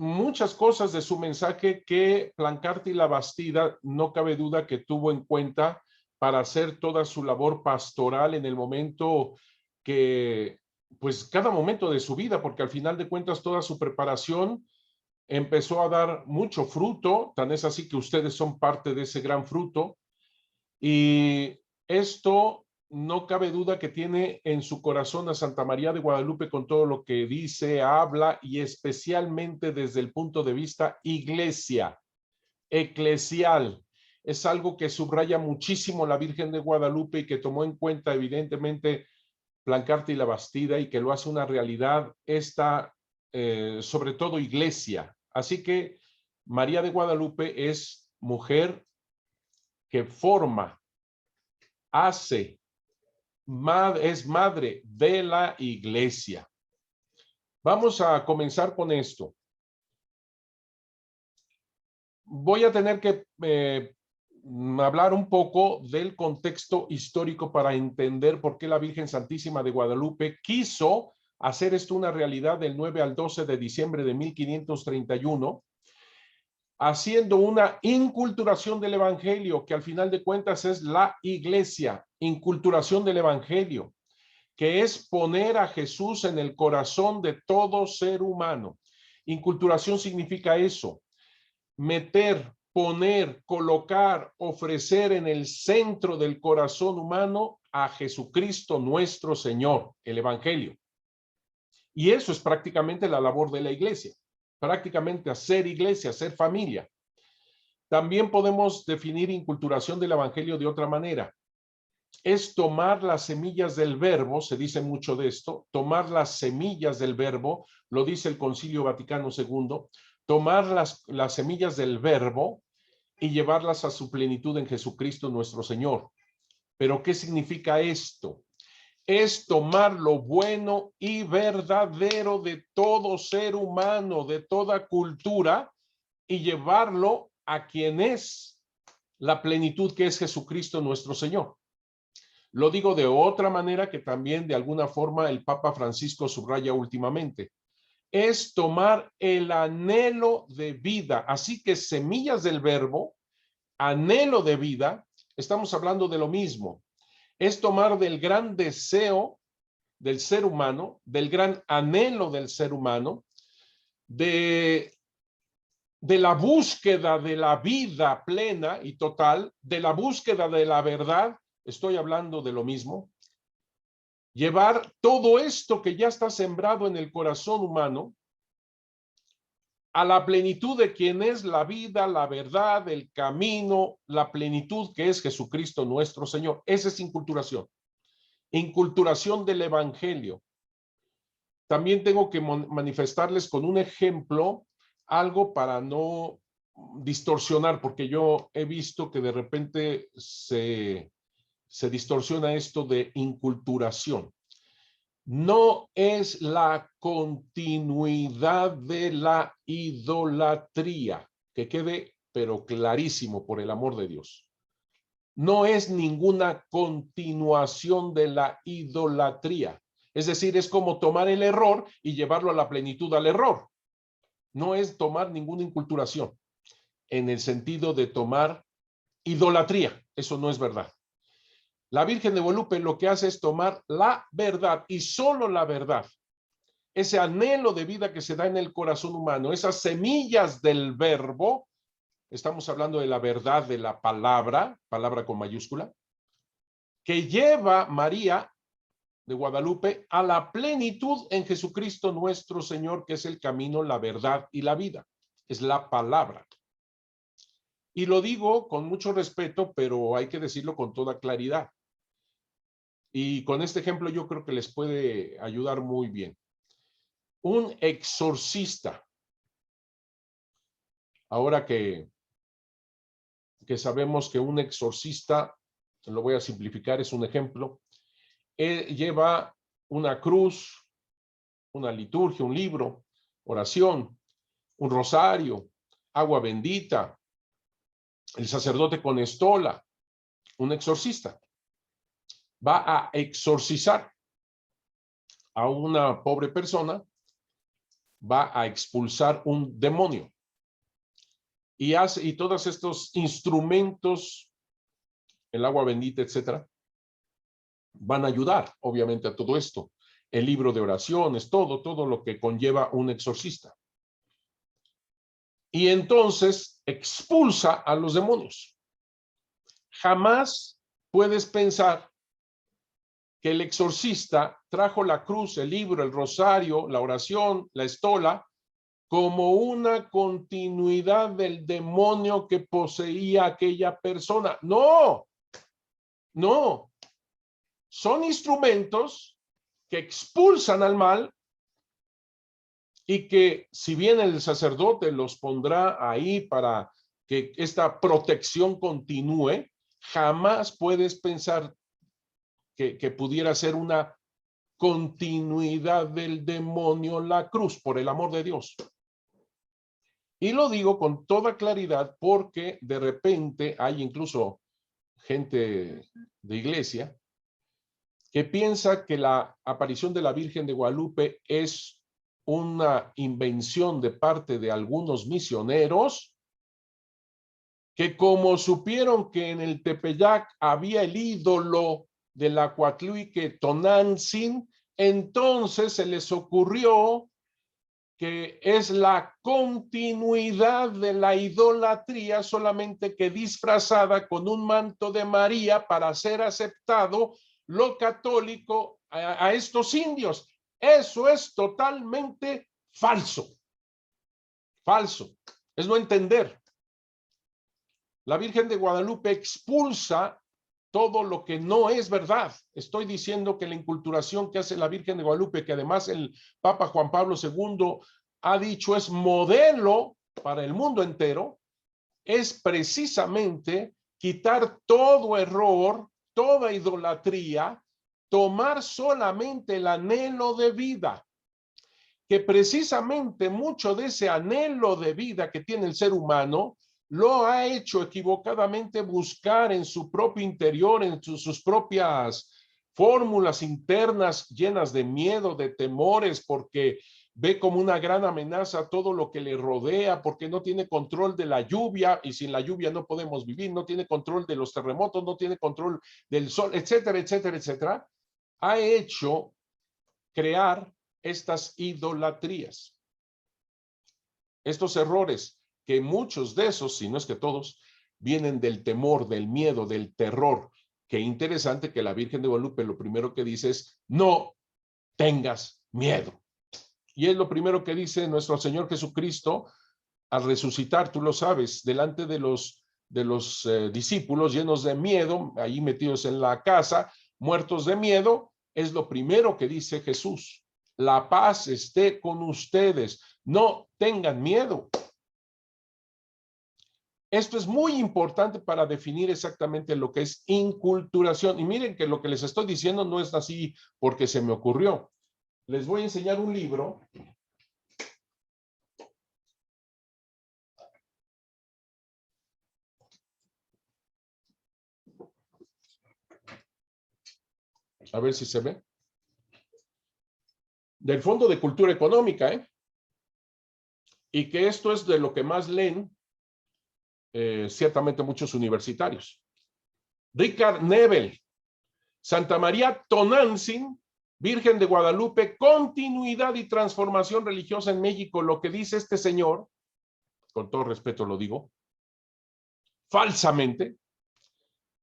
muchas cosas de su mensaje que Plancarte y la Bastida no cabe duda que tuvo en cuenta para hacer toda su labor pastoral en el momento que, pues cada momento de su vida, porque al final de cuentas toda su preparación empezó a dar mucho fruto, tan es así que ustedes son parte de ese gran fruto, y esto no cabe duda que tiene en su corazón a Santa María de Guadalupe con todo lo que dice, habla y especialmente desde el punto de vista iglesia, eclesial. Es algo que subraya muchísimo la Virgen de Guadalupe y que tomó en cuenta evidentemente Plancarte y la Bastida y que lo hace una realidad esta, sobre todo iglesia. Así que María de Guadalupe es mujer que forma, hace, es madre de la iglesia. Vamos a comenzar con esto. Voy a tener que hablar un poco del contexto histórico para entender por qué la Virgen Santísima de Guadalupe quiso hacer esto una realidad del 9 al 12 de diciembre de 1531, haciendo una inculturación del evangelio, que al final de cuentas es la iglesia, inculturación del evangelio, que es poner a Jesús en el corazón de todo ser humano. Inculturación significa eso, meter, poner, colocar, ofrecer en el centro del corazón humano a Jesucristo nuestro Señor, el evangelio. Y eso es prácticamente la labor de la iglesia, prácticamente hacer iglesia, hacer familia. También podemos definir inculturación del evangelio de otra manera. Es tomar las semillas del verbo, se dice mucho de esto, tomar las semillas del verbo, lo dice el Concilio Vaticano II, tomar las semillas del verbo y llevarlas a su plenitud en Jesucristo nuestro Señor. ¿Pero qué significa esto? Es tomar lo bueno y verdadero de todo ser humano, de toda cultura, y llevarlo a quien es la plenitud que es Jesucristo nuestro Señor. Lo digo de otra manera que también de alguna forma el Papa Francisco subraya últimamente. Es tomar el anhelo de vida. Así que semillas del verbo, anhelo de vida, estamos hablando de lo mismo. Es tomar del gran deseo del ser humano, del gran anhelo del ser humano, de la búsqueda de la vida plena y total, de la búsqueda de la verdad, estoy hablando de lo mismo, llevar todo esto que ya está sembrado en el corazón humano a la plenitud de quien es la vida, la verdad, el camino, la plenitud que es Jesucristo nuestro Señor. Esa es inculturación. Inculturación del evangelio. También tengo que manifestarles con un ejemplo algo para no distorsionar, porque yo he visto que de repente se distorsiona esto de inculturación. No es la continuidad de la idolatría, que quede pero clarísimo por el amor de Dios. No es ninguna continuación de la idolatría. Es decir, es como tomar el error y llevarlo a la plenitud al error. No es tomar ninguna inculturación en el sentido de tomar idolatría. Eso no es verdad. La Virgen de Guadalupe lo que hace es tomar la verdad y solo la verdad. Ese anhelo de vida que se da en el corazón humano, esas semillas del verbo, estamos hablando de la verdad de la palabra, palabra con mayúscula, que lleva María de Guadalupe a la plenitud en Jesucristo nuestro Señor, que es el camino, la verdad y la vida. Es la palabra. Y lo digo con mucho respeto, pero hay que decirlo con toda claridad. Y con este ejemplo yo creo que les puede ayudar muy bien. Un exorcista, ahora que sabemos que un exorcista, lo voy a simplificar, es un ejemplo, lleva una cruz, una liturgia, un libro, oración, un rosario, agua bendita, el sacerdote con estola, un exorcista. Va a exorcizar a una pobre persona va a expulsar un demonio. Y todos estos instrumentos, el agua bendita, etcétera, van a ayudar, obviamente, a todo esto. El libro de oraciones, todo lo que conlleva un exorcista. Y entonces expulsa a los demonios. Jamás puedes pensar que el exorcista trajo la cruz, el libro, el rosario, la oración, la estola, como una continuidad del demonio que poseía aquella persona. No, no. Son instrumentos que expulsan al mal y que, si bien el sacerdote los pondrá ahí para que esta protección continúe, jamás puedes pensar que pudiera ser una continuidad del demonio la cruz, por el amor de Dios. Y lo digo con toda claridad porque de repente hay incluso gente de iglesia que piensa que la aparición de la Virgen de Guadalupe es una invención de parte de algunos misioneros que, como supieron que en el Tepeyac había el ídolo de la Coatlique Tonantzin, entonces se les ocurrió que es la continuidad de la idolatría, solamente que disfrazada con un manto de María para ser aceptado lo católico a estos indios. Eso es totalmente falso. Falso. Es no entender. La Virgen de Guadalupe expulsa todo lo que no es verdad. Estoy diciendo que la inculturación que hace la Virgen de Guadalupe, que además el Papa Juan Pablo II ha dicho es modelo para el mundo entero, es precisamente quitar todo error, toda idolatría, tomar solamente el anhelo de vida, que precisamente mucho de ese anhelo de vida que tiene el ser humano lo ha hecho equivocadamente buscar en su propio interior, en sus propias fórmulas internas llenas de miedo, de temores, porque ve como una gran amenaza todo lo que le rodea, porque no tiene control de la lluvia, y sin la lluvia no podemos vivir, no tiene control de los terremotos, no tiene control del sol, etcétera, etcétera, etcétera. Ha hecho crear estas idolatrías, estos errores, que muchos de esos, si no es que todos, vienen del temor, del miedo, del terror. Qué interesante que la Virgen de Guadalupe lo primero que dice es, no tengas miedo. Y es lo primero que dice nuestro Señor Jesucristo al resucitar, tú lo sabes, delante de los discípulos llenos de miedo, ahí metidos en la casa, muertos de miedo, es lo primero que dice Jesús. La paz esté con ustedes, no tengan miedo. Esto es muy importante para definir exactamente lo que es inculturación. Y miren que lo que les estoy diciendo no es así porque se me ocurrió. Les voy a enseñar un libro. A ver si se ve. Del Fondo de Cultura Económica, ¿eh? Y que esto es de lo que más leen ciertamente muchos universitarios. Richard Nebel, Santa María Tonantzin, Virgen de Guadalupe, continuidad y transformación religiosa en México. Lo que dice este señor, con todo respeto lo digo, falsamente,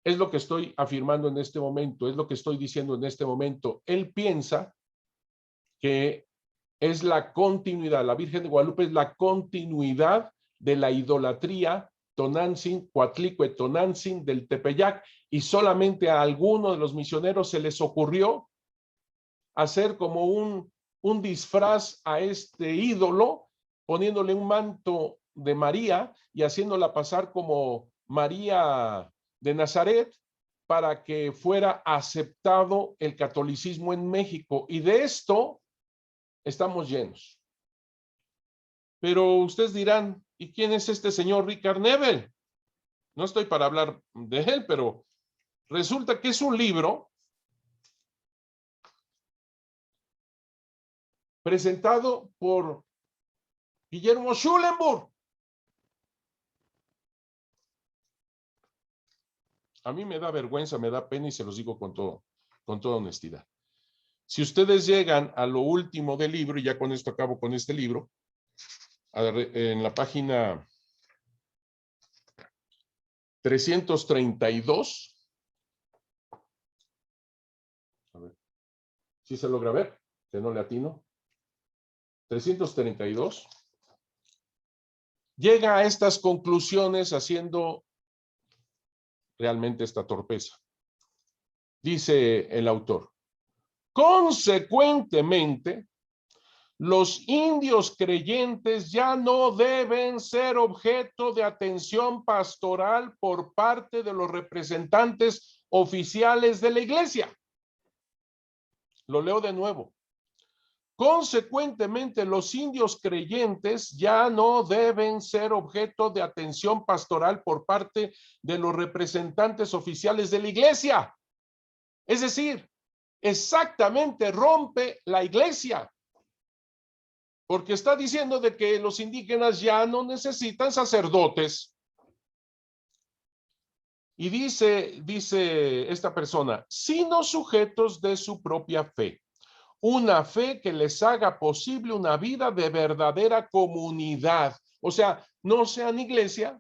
es lo que estoy afirmando en este momento, es lo que estoy diciendo en este momento. Él piensa que es la continuidad, la Virgen de Guadalupe es la continuidad de la idolatría Tonantzin, Coatlicue Tonantzin del Tepeyac, y solamente a alguno de los misioneros se les ocurrió hacer como un disfraz a este ídolo, poniéndole un manto de María y haciéndola pasar como María de Nazaret para que fuera aceptado el catolicismo en México. Y de esto estamos llenos. Pero ustedes dirán, ¿y quién es este señor Richard Nebel? No estoy para hablar de él, pero resulta que es un libro presentado por Guillermo Schulenburg. A mí me da vergüenza, me da pena y se los digo con toda honestidad. Si ustedes llegan a lo último del libro, y ya con esto acabo con este libro, en la página 332, a ver, ¿sí se logra ver? Que no le atino. 332. Llega a estas conclusiones haciendo realmente esta torpeza. Dice el autor: consecuentemente, los indios creyentes ya no deben ser objeto de atención pastoral por parte de los representantes oficiales de la iglesia. Lo leo de nuevo. Consecuentemente, los indios creyentes ya no deben ser objeto de atención pastoral por parte de los representantes oficiales de la iglesia. Es decir, exactamente rompe la iglesia, porque está diciendo de que los indígenas ya no necesitan sacerdotes. Y dice esta persona, sino sujetos de su propia fe. Una fe que les haga posible una vida de verdadera comunidad. O sea, no sean iglesia,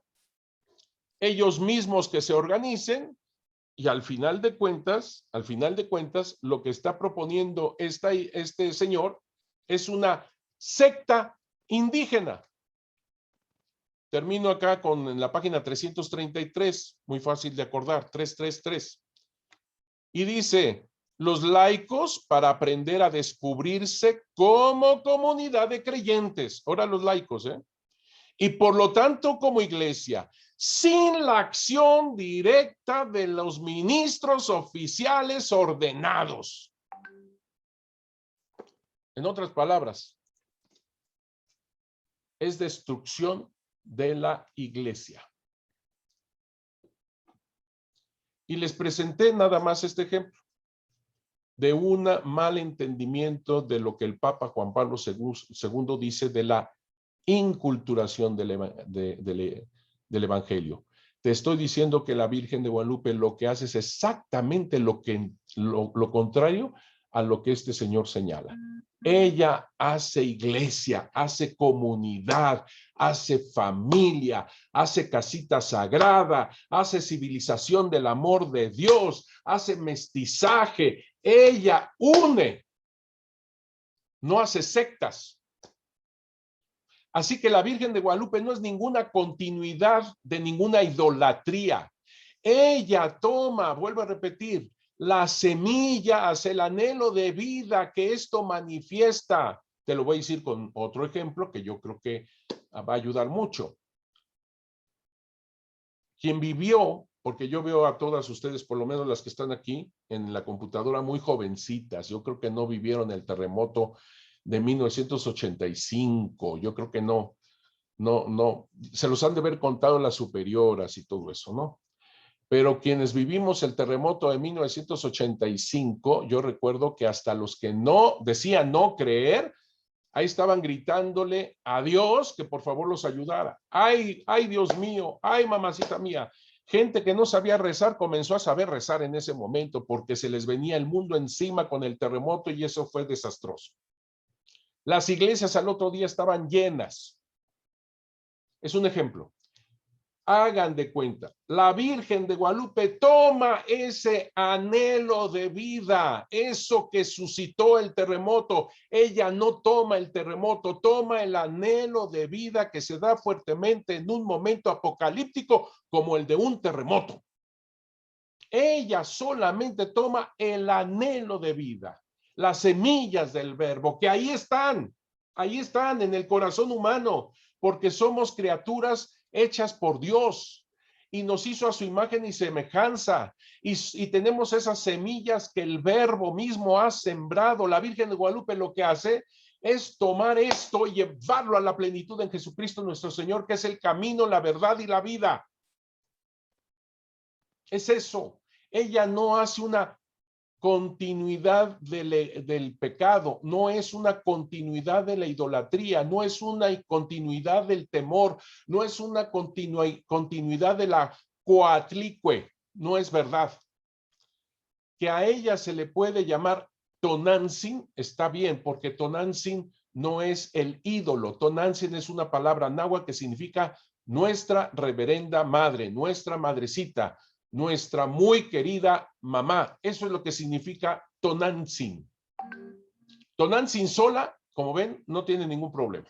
ellos mismos que se organicen, y al final de cuentas, lo que está proponiendo este señor es una secta indígena. Termino acá en la página 333, muy fácil de acordar, 333. Y dice, los laicos para aprender a descubrirse como comunidad de creyentes. Ahora los laicos, y por lo tanto como iglesia, sin la acción directa de los ministros oficiales ordenados. En otras palabras, es destrucción de la iglesia. Y les presenté nada más este ejemplo de un mal entendimiento de lo que el Papa Juan Pablo II dice de la inculturación del Evangelio. Te estoy diciendo que la Virgen de Guadalupe lo que hace es exactamente lo contrario a lo que este señor señala. Ella hace iglesia, hace comunidad, hace familia, hace casita sagrada, hace civilización del amor de Dios, hace mestizaje. Ella une, no hace sectas. Así que la Virgen de Guadalupe no es ninguna continuidad de ninguna idolatría. Ella toma, vuelvo a repetir, la semilla hacia el anhelo de vida que esto manifiesta. Te lo voy a decir con otro ejemplo que yo creo que va a ayudar mucho. Quien vivió, porque yo veo a todas ustedes, por lo menos las que están aquí en la computadora, muy jovencitas. Yo creo que no vivieron el terremoto de 1985, yo creo que no, se los han de haber contado las superioras y todo eso, ¿no? Pero quienes vivimos el terremoto de 1985, yo recuerdo que hasta los que no decían no creer, ahí estaban gritándole a Dios que por favor los ayudara. Ay, ay Dios mío, ay mamacita mía. Gente que no sabía rezar comenzó a saber rezar en ese momento porque se les venía el mundo encima con el terremoto y eso fue desastroso. Las iglesias al otro día estaban llenas. Es un ejemplo. Hagan de cuenta, la Virgen de Guadalupe toma ese anhelo de vida, eso que suscitó el terremoto. Ella no toma el terremoto, toma el anhelo de vida que se da fuertemente en un momento apocalíptico como el de un terremoto. Ella solamente toma el anhelo de vida, las semillas del verbo, que ahí están en el corazón humano, porque somos criaturas hechas por Dios y nos hizo a su imagen y semejanza y tenemos esas semillas que el verbo mismo ha sembrado. La Virgen de Guadalupe lo que hace es tomar esto y llevarlo a la plenitud en Jesucristo nuestro Señor, que es el camino, la verdad y la vida. Es eso. Ella no hace una continuidad del pecado, no es una continuidad de la idolatría, no es una continuidad del temor, no es una continuidad de la coatlicue, no es verdad. Que a ella se le puede llamar Tonantzin, está bien, porque Tonantzin no es el ídolo. Tonantzin es una palabra náhuatl que significa nuestra reverenda madre, nuestra madrecita, nuestra muy querida mamá. Eso es lo que significa Tonantzin. Tonantzin sola, como ven, no tiene ningún problema.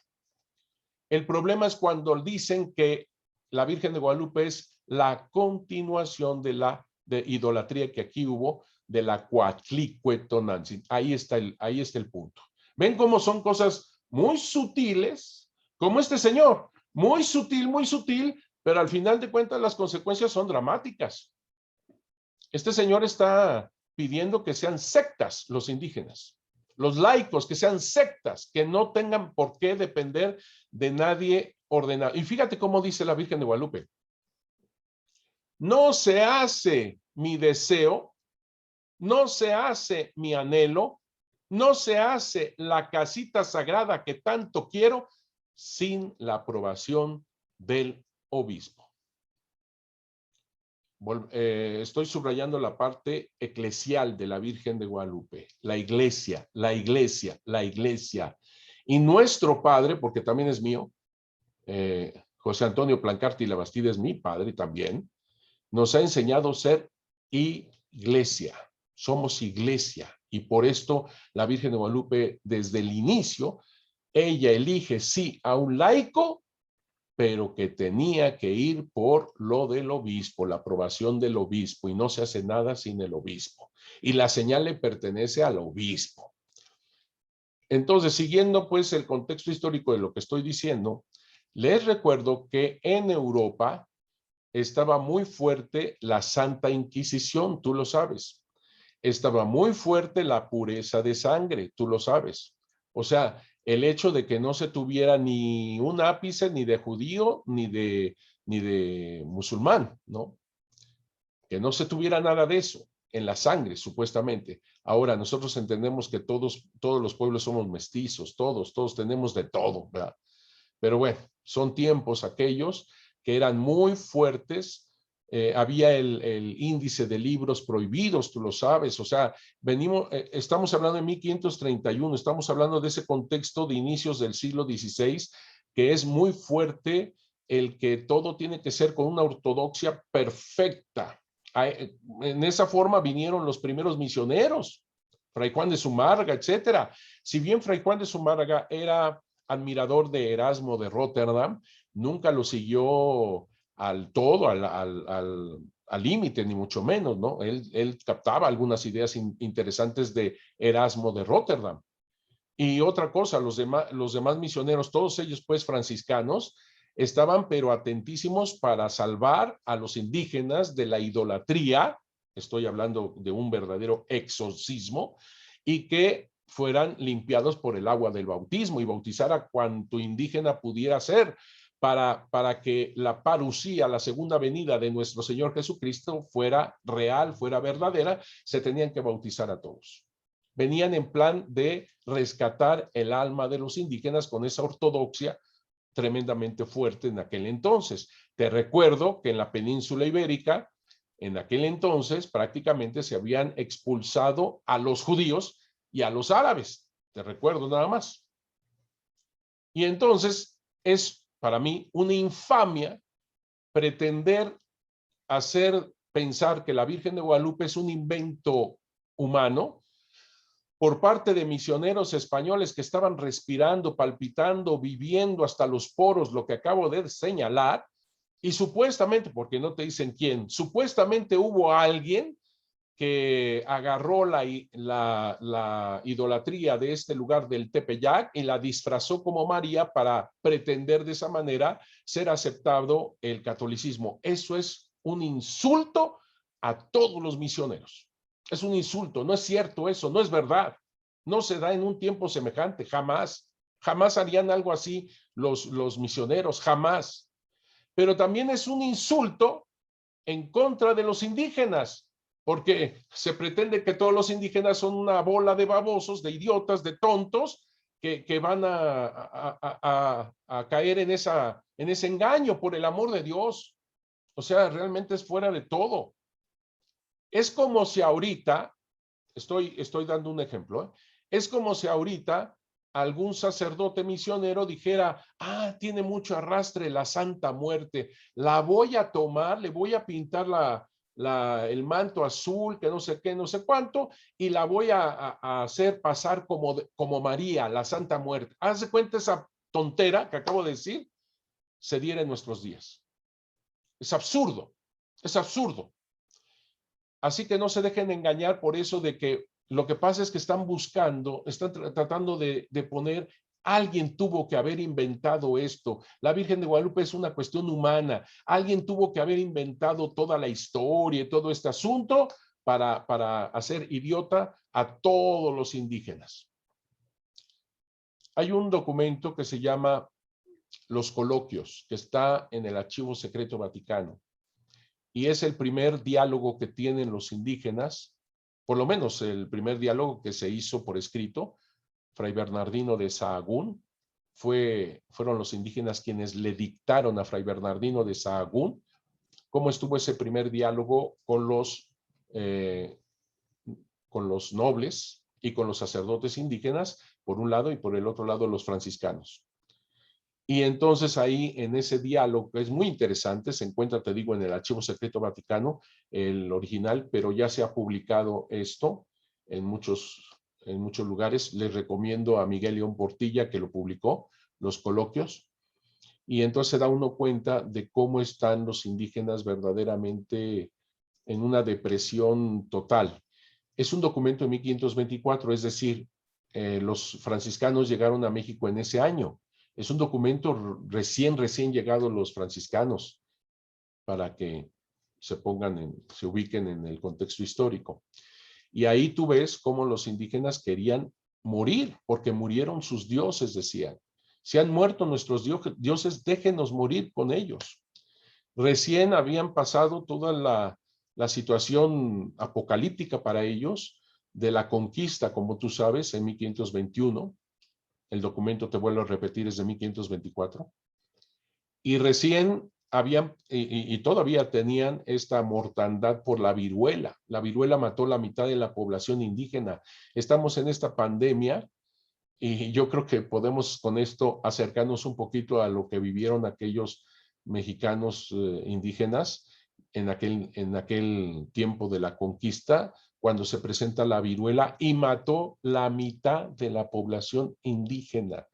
El problema es cuando dicen que la Virgen de Guadalupe es la continuación de la idolatría que aquí hubo, de la Coatlicue Tonantzin. Ahí está el punto. ¿Ven cómo son cosas muy sutiles? Como este señor, muy sutil, pero al final de cuentas las consecuencias son dramáticas. Este señor está pidiendo que sean sectas los indígenas, los laicos, que sean sectas, que no tengan por qué depender de nadie ordenado. Y fíjate cómo dice la Virgen de Guadalupe. No se hace mi deseo, no se hace mi anhelo, no se hace la casita sagrada que tanto quiero sin la aprobación del obispo. Estoy subrayando la parte eclesial de la Virgen de Guadalupe, la iglesia, la iglesia, la iglesia. Y nuestro padre, porque también es mío, José Antonio Plancarte y Labastida es mi padre también, nos ha enseñado a ser iglesia. Somos iglesia. Y por esto la Virgen de Guadalupe, desde el inicio, ella elige sí a un laico, pero que tenía que ir por lo del obispo, la aprobación del obispo, y no se hace nada sin el obispo. Y la señal le pertenece al obispo. Entonces, siguiendo pues el contexto histórico de lo que estoy diciendo, les recuerdo que en Europa estaba muy fuerte la Santa Inquisición, tú lo sabes. Estaba muy fuerte la pureza de sangre, tú lo sabes. O sea, el hecho de que no se tuviera ni un ápice ni de judío ni de musulmán, ¿no? Que no se tuviera nada de eso en la sangre, supuestamente. Ahora, nosotros entendemos que todos los pueblos somos mestizos, todos tenemos de todo, ¿verdad? Pero bueno, son tiempos aquellos que eran muy fuertes. Había el índice de libros prohibidos, tú lo sabes, o sea, estamos hablando de 1531, estamos hablando de ese contexto de inicios del siglo XVI, que es muy fuerte el que todo tiene que ser con una ortodoxia perfecta. En esa forma vinieron los primeros misioneros, Fray Juan de Zumárraga, etcétera. Si bien Fray Juan de Zumárraga era admirador de Erasmo de Rotterdam, nunca lo siguió al todo, al límite, ni mucho menos, ¿no? Él captaba algunas ideas interesantes de Erasmo de Rotterdam. Y otra cosa, los demás misioneros, todos ellos pues franciscanos, estaban pero atentísimos para salvar a los indígenas de la idolatría, estoy hablando de un verdadero exorcismo, y que fueran limpiados por el agua del bautismo y bautizar a cuanto indígena pudiera ser para que la parucía, la segunda venida de nuestro Señor Jesucristo fuera real, fuera verdadera, se tenían que bautizar a todos. Venían en plan de rescatar el alma de los indígenas con esa ortodoxia tremendamente fuerte en aquel entonces. Te recuerdo que en la península ibérica, en aquel entonces, prácticamente se habían expulsado a los judíos y a los árabes. Te recuerdo nada más. Y entonces es para mí una infamia pretender pensar que la Virgen de Guadalupe es un invento humano por parte de misioneros españoles que estaban respirando, palpitando, viviendo hasta los poros, lo que acabo de señalar, y supuestamente, porque no te dicen quién, supuestamente hubo alguien que agarró la idolatría de este lugar del Tepeyac y la disfrazó como María para pretender de esa manera ser aceptado el catolicismo. Eso es un insulto a todos los misioneros. Es un insulto, no es cierto eso, no es verdad. No se da en un tiempo semejante, jamás. Jamás harían algo así los misioneros, jamás. Pero también es un insulto en contra de los indígenas, porque se pretende que todos los indígenas son una bola de babosos, de idiotas, de tontos, que van a caer en ese engaño, por el amor de Dios. O sea, realmente es fuera de todo. Es como si ahorita, estoy dando un ejemplo, ¿eh? Es como si ahorita algún sacerdote misionero dijera, tiene mucho arrastre la Santa Muerte, la voy a tomar, le voy a pintar el manto azul, que no sé qué, no sé cuánto, y la voy a hacer pasar como María, la Santa Muerte. Haz de cuenta esa tontera que acabo de decir, se diera en nuestros días. Es absurdo, es absurdo. Así que no se dejen engañar por eso de que lo que pasa es que están tratando de poner, alguien tuvo que haber inventado esto. La Virgen de Guadalupe es una cuestión humana. Alguien tuvo que haber inventado toda la historia y todo este asunto para hacer idiota a todos los indígenas. Hay un documento que se llama Los Coloquios, que está en el Archivo Secreto Vaticano. Y es el primer diálogo que tienen los indígenas, por lo menos el primer diálogo que se hizo por escrito. Fray Bernardino de Sahagún, fueron los indígenas quienes le dictaron a Fray Bernardino de Sahagún cómo estuvo ese primer diálogo con los nobles y con los sacerdotes indígenas, por un lado, y por el otro lado los franciscanos. Y entonces ahí en ese diálogo, que es muy interesante, se encuentra, te digo, en el Archivo Secreto Vaticano, el original, pero ya se ha publicado esto en muchos lugares. Les recomiendo a Miguel León Portilla, que lo publicó, Los Coloquios, y entonces se da uno cuenta de cómo están los indígenas verdaderamente en una depresión total. Es un documento de 1524, es decir, los franciscanos llegaron a México en ese año. Es un documento recién llegados los franciscanos, para que se ubiquen en el contexto histórico. Y ahí tú ves cómo los indígenas querían morir, porque murieron sus dioses, decían. Si han muerto nuestros dioses, déjenos morir con ellos. Recién habían pasado toda la situación apocalíptica para ellos de la conquista, como tú sabes, en 1521. El documento, te vuelvo a repetir, es de 1524. Y recién habían, y todavía tenían esta mortandad por la viruela. La viruela mató la mitad de la población indígena. Estamos en esta pandemia y yo creo que podemos con esto acercarnos un poquito a lo que vivieron aquellos mexicanos indígenas en aquel tiempo de la conquista, cuando se presenta la viruela y mató la mitad de la población indígena.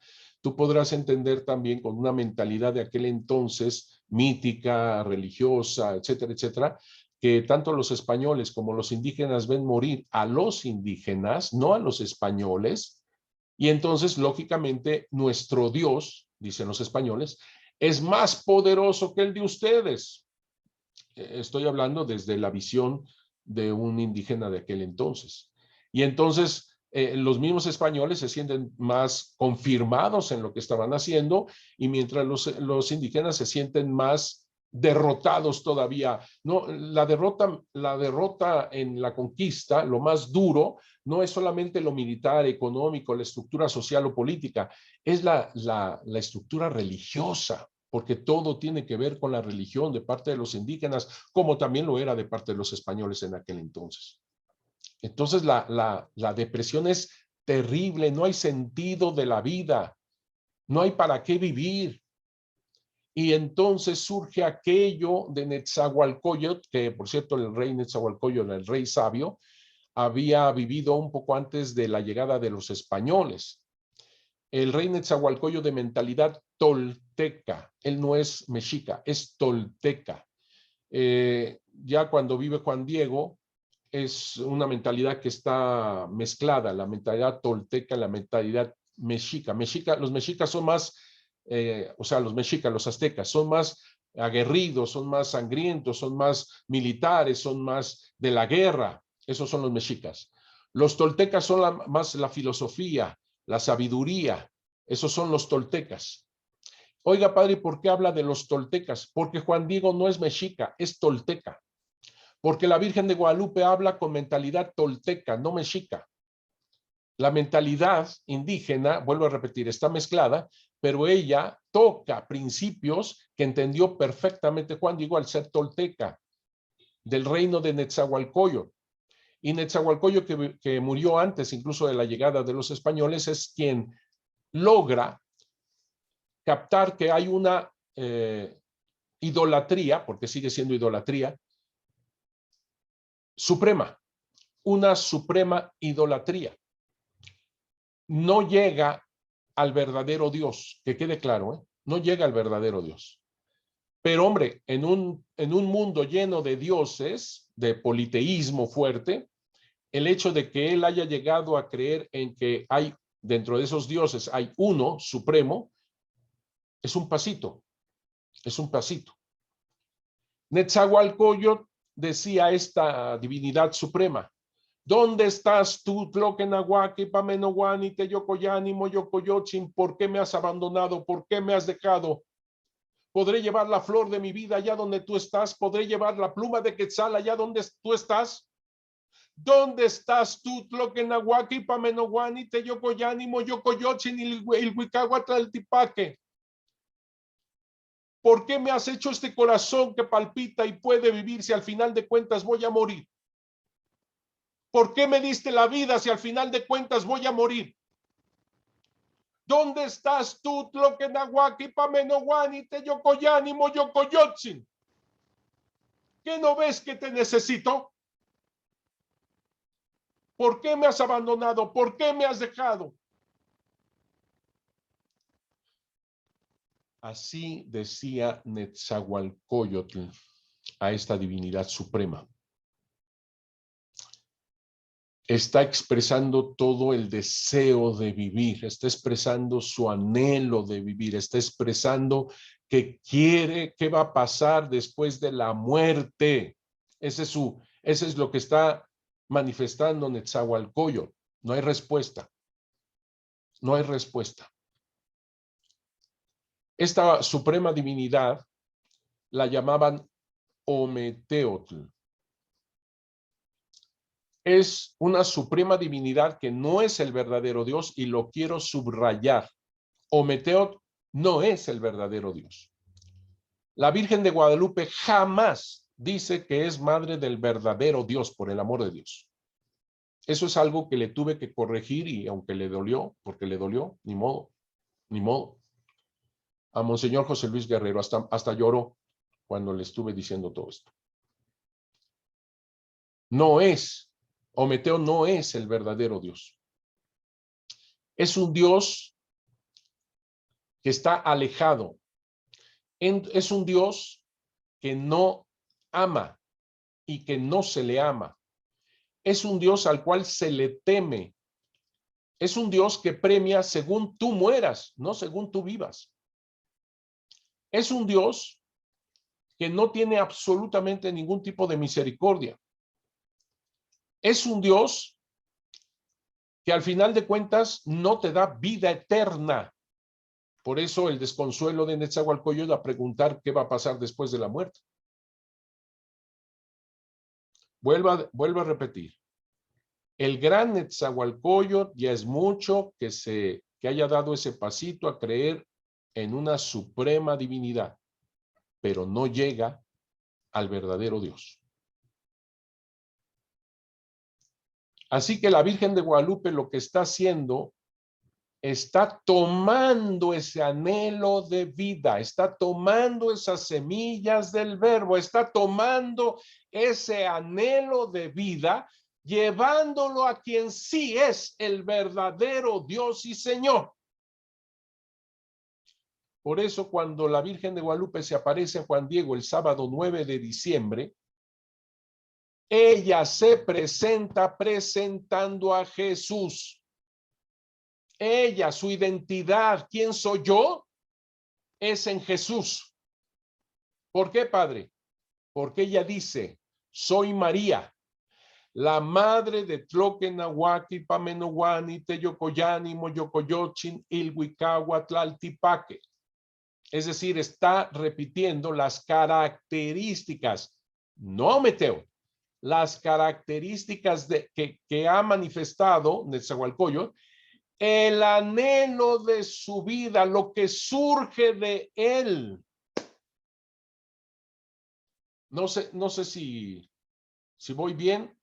Tú podrás entender también, con una mentalidad de aquel entonces, mítica, religiosa, etcétera, etcétera, que tanto los españoles como los indígenas ven morir a los indígenas, no a los españoles. Y entonces, lógicamente, nuestro Dios, dicen los españoles, es más poderoso que el de ustedes. Estoy hablando desde la visión de un indígena de aquel entonces. Y entonces, los mismos españoles se sienten más confirmados en lo que estaban haciendo, y mientras los indígenas se sienten más derrotados todavía. No, la derrota en la conquista, lo más duro, no es solamente lo militar, económico, la estructura social o política, es la estructura religiosa, porque todo tiene que ver con la religión de parte de los indígenas, como también lo era de parte de los españoles en aquel entonces. Entonces la depresión es terrible, no hay sentido de la vida, no hay para qué vivir. Y entonces surge aquello de Netzahualcóyotl, que por cierto el rey Netzahualcóyotl, el rey sabio, había vivido un poco antes de la llegada de los españoles. El rey Netzahualcóyotl, de mentalidad tolteca, él no es mexica, es tolteca. Ya cuando vive Juan Diego, es una mentalidad que está mezclada, la mentalidad tolteca, la mentalidad mexica. Los mexicas son más, o sea, los mexicas, los aztecas, son más aguerridos, son más sangrientos, son más militares, son más de la guerra. Esos son los mexicas. Los toltecas son más la filosofía, la sabiduría. Esos son los toltecas. Oiga, padre, ¿por qué habla de los toltecas? Porque Juan Diego no es mexica, es tolteca. porque la Virgen de Guadalupe habla con mentalidad tolteca, no mexica. La mentalidad indígena, vuelvo a repetir, está mezclada, pero ella toca principios que entendió perfectamente Juan Diego al ser tolteca, del reino de Netzahualcóyotl. Y Netzahualcóyotl, que murió antes incluso de la llegada de los españoles, es quien logra captar que hay una idolatría, porque sigue siendo idolatría, suprema, una suprema idolatría. No llega al verdadero Dios, que quede claro, ¿eh? No llega al verdadero Dios. Pero hombre, en un mundo lleno de dioses, de politeísmo fuerte, el hecho de que él haya llegado a creer en que hay, dentro de esos dioses, hay uno supremo, es un pasito, es un pasito. Netzahualcóyotl decía esta divinidad suprema: ¿dónde estás tú, Tloquenahuaque, Pamenohuani, Teyocoyani, Moyocoyotzin? ¿Por qué me has abandonado? ¿Por qué me has dejado? ¿Podré llevar la flor de mi vida allá donde tú estás? ¿Podré llevar la pluma de Quetzal allá donde tú estás? ¿Dónde estás tú, Tloquenahuaque, Pamenohuani, Teyocoyani, Moyocoyotzin, Ilhuicahuatlaltipaque? ¿Por qué me has hecho este corazón que palpita y puede vivir si al final de cuentas voy a morir? ¿Por qué me diste la vida si al final de cuentas voy a morir? ¿Dónde estás tú, Tloquenahuaque, Pamenohuani, Teyocoyani, Moyocoyotzin? ¿Qué no ves que te necesito? ¿Por qué me has abandonado? ¿Por qué me has dejado? Así decía Netzahualcóyotl a esta divinidad suprema. Está expresando todo el deseo de vivir, está expresando su anhelo de vivir, está expresando que quiere, qué va a pasar después de la muerte. Ese es lo que está manifestando Netzahualcóyotl. No hay respuesta. No hay respuesta. Esta suprema divinidad la llamaban Ometeotl. Es una suprema divinidad que no es el verdadero Dios, y lo quiero subrayar. Ometeotl no es el verdadero Dios. La Virgen de Guadalupe jamás dice que es madre del verdadero Dios, por el amor de Dios. Eso es algo que le tuve que corregir, y aunque le dolió, porque le dolió, ni modo, ni modo. A Monseñor José Luis Guerrero hasta lloró cuando le estuve diciendo todo esto. No es, Ometeo no es el verdadero Dios. Es un Dios que está alejado. Es un Dios que no ama y que no se le ama. Es un Dios al cual se le teme. Es un Dios que premia según tú mueras, no según tú vivas. Es un Dios que no tiene absolutamente ningún tipo de misericordia. Es un Dios que al final de cuentas no te da vida eterna. Por eso el desconsuelo de Netzahualcóyotl a preguntar qué va a pasar después de la muerte. Vuelvo a repetir. El gran Netzahualcóyotl ya es mucho que haya dado ese pasito a creer en una suprema divinidad, pero no llega al verdadero Dios. Así que la Virgen de Guadalupe lo que está haciendo, está tomando ese anhelo de vida, está tomando esas semillas del verbo, está tomando ese anhelo de vida, llevándolo a quien sí es el verdadero Dios y Señor. Por eso cuando la Virgen de Guadalupe se aparece a Juan Diego el sábado 9 de diciembre, ella se presenta presentando a Jesús. Ella, su identidad, ¿quién soy yo? Es en Jesús. ¿Por qué, Padre? Porque ella dice, soy María, la madre de Tloquenahuaque, Pamenohuani, Teyocoyani, Moyocoyotzin, Ilhuicahuatlaltipaque. Es decir, está repitiendo las características, no Ometeo, las características que ha manifestado Netzahualcóyotl, el anhelo de su vida, lo que surge de él. No sé si voy bien.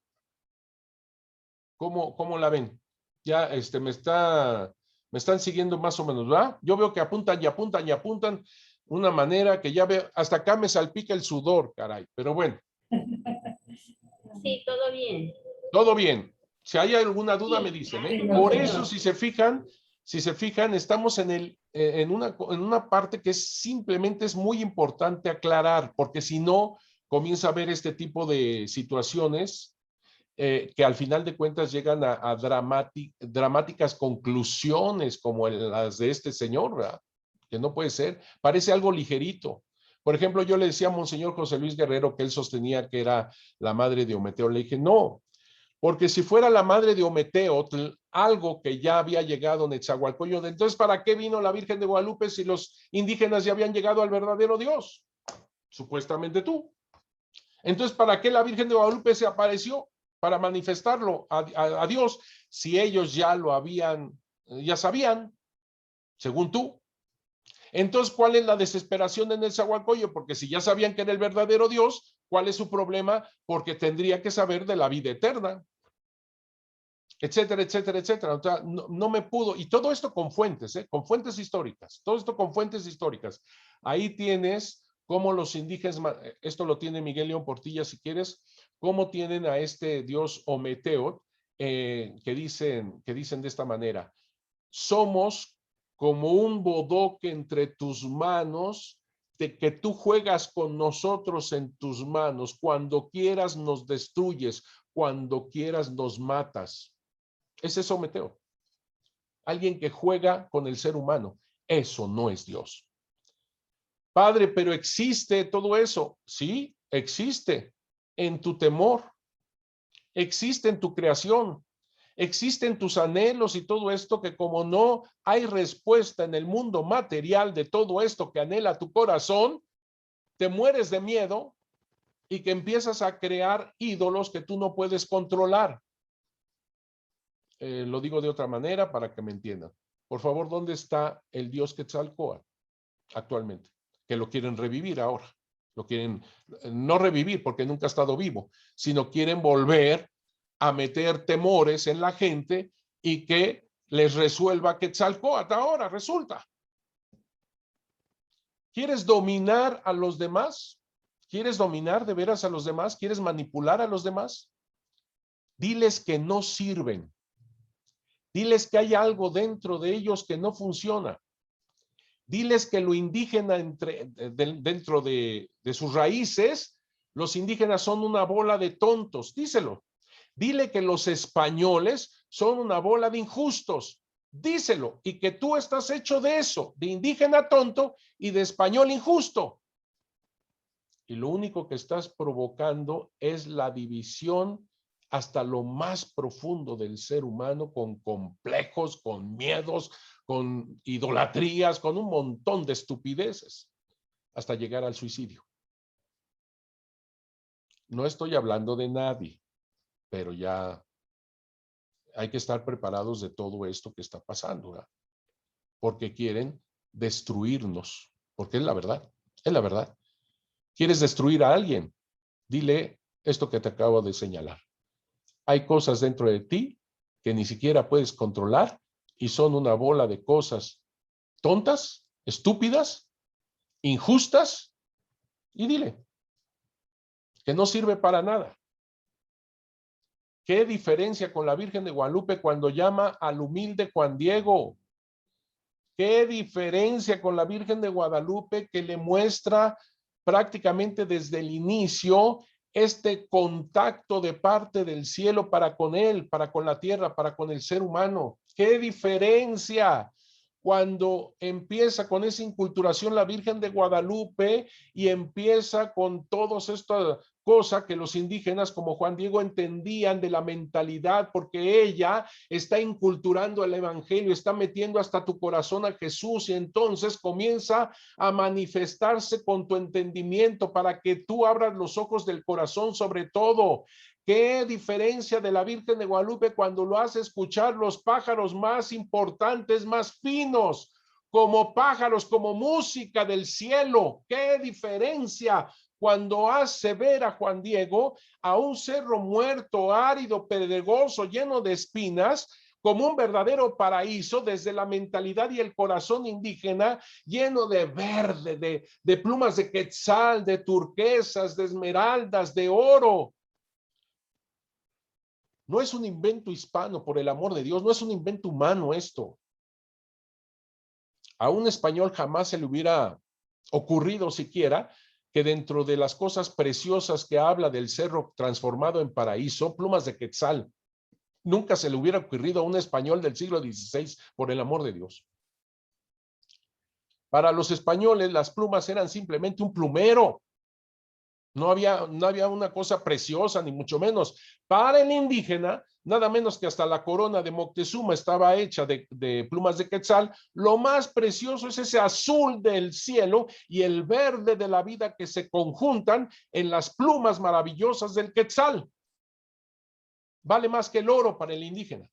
¿Cómo la ven? Ya me están siguiendo más o menos, ¿verdad? Yo veo que apuntan y apuntan y apuntan una manera que ya veo, hasta acá me salpica el sudor, caray, pero bueno. Sí, todo bien. Todo bien. Si hay alguna duda, Sí, me dicen, ¿eh? sí, Por señor. eso, si se fijan, estamos en una parte que simplemente es muy importante aclarar, porque si no, comienza a haber este tipo de situaciones que al final de cuentas llegan a dramáticas conclusiones como las de este señor, ¿verdad? Que no puede ser. Parece algo ligerito. Por ejemplo, yo le decía a Monseñor José Luis Guerrero que él sostenía que era la madre de Ometeo. Le dije, no, porque si fuera la madre de Ometeotl, algo que ya había llegado en Netzahualcóyotl, entonces ¿para qué vino la Virgen de Guadalupe si los indígenas ya habían llegado al verdadero Dios? Supuestamente tú. Entonces, ¿para qué la Virgen de Guadalupe se apareció? Para manifestarlo a Dios, si ellos ya lo habían, ya sabían, según tú. Entonces, ¿cuál es la desesperación en Netzahualcóyotl? Porque si ya sabían que era el verdadero Dios, ¿cuál es su problema? Porque tendría que saber de la vida eterna, etcétera, etcétera, etcétera. O sea, no me pudo, y todo esto con fuentes, con fuentes históricas, todo esto con fuentes históricas. Ahí tienes cómo los indígenas, esto lo tiene Miguel León Portilla si quieres, cómo tienen a este dios Ometeotl, que dicen de esta manera: somos como un bodoque entre tus manos, de que tú juegas con nosotros en tus manos, cuando quieras nos destruyes, cuando quieras nos matas. Ese es Ometeo. Alguien que juega con el ser humano. Eso no es Dios. Padre, pero existe todo eso. Sí, existe en tu temor, existe en tu creación, existe en tus anhelos y todo esto, que como no hay respuesta en el mundo material de todo esto que anhela tu corazón, te mueres de miedo y que empiezas a crear ídolos que tú no puedes controlar. Lo digo de otra manera para que me entiendan. Por favor, ¿dónde está el dios Quetzalcóatl actualmente? Que lo quieren revivir ahora. Lo quieren no revivir porque nunca ha estado vivo, sino quieren volver a meter temores en la gente y que les resuelva Quetzalcóatl ahora, resulta. ¿Quieres dominar a los demás? ¿Quieres dominar de veras a los demás? ¿Quieres manipular a los demás? Diles que no sirven. Diles que hay algo dentro de ellos que no funciona. Diles que lo indígena dentro de sus raíces, los indígenas son una bola de tontos. Díselo. Dile que los españoles son una bola de injustos. Díselo. Y que tú estás hecho de eso, de indígena tonto y de español injusto. Y lo único que estás provocando es la división hasta lo más profundo del ser humano, con complejos, con miedos, con idolatrías, con un montón de estupideces, hasta llegar al suicidio. No estoy hablando de nadie, pero ya hay que estar preparados de todo esto que está pasando, ¿verdad? Porque quieren destruirnos, porque es la verdad, es la verdad. ¿Quieres destruir a alguien? Dile esto que te acabo de señalar. Hay cosas dentro de ti que ni siquiera puedes controlar y son una bola de cosas tontas, estúpidas, injustas, y dile que no sirve para nada. ¿Qué diferencia con la Virgen de Guadalupe cuando llama al humilde Juan Diego? ¿Qué diferencia con la Virgen de Guadalupe, que le muestra prácticamente desde el inicio este contacto de parte del cielo para con él, para con la tierra, para con el ser humano? ¿Qué diferencia cuando empieza con esa inculturación la Virgen de Guadalupe y empieza con todos estos cosa que los indígenas como Juan Diego entendían de la mentalidad, porque ella está inculturando el evangelio, está metiendo hasta tu corazón a Jesús y entonces comienza a manifestarse con tu entendimiento para que tú abras los ojos del corazón sobre todo. ¿Qué diferencia de la Virgen de Guadalupe cuando lo hace escuchar los pájaros más importantes, más finos, como pájaros, como música del cielo? ¿Qué diferencia cuando hace ver a Juan Diego a un cerro muerto, árido, pedregoso, lleno de espinas, como un verdadero paraíso desde la mentalidad y el corazón indígena, lleno de verde, de plumas de quetzal, de turquesas, de esmeraldas, de oro? No es un invento hispano, por el amor de Dios, no es un invento humano esto. A un español jamás se le hubiera ocurrido siquiera que dentro de las cosas preciosas que habla del cerro transformado en paraíso, plumas de quetzal, nunca se le hubiera ocurrido a un español del siglo XVI, por el amor de Dios. Para los españoles las plumas eran simplemente un plumero. No había una cosa preciosa, ni mucho menos. Para el indígena, nada menos que hasta la corona de Moctezuma estaba hecha de plumas de quetzal. Lo más precioso es ese azul del cielo y el verde de la vida que se conjuntan en las plumas maravillosas del quetzal. Vale más que el oro para el indígena.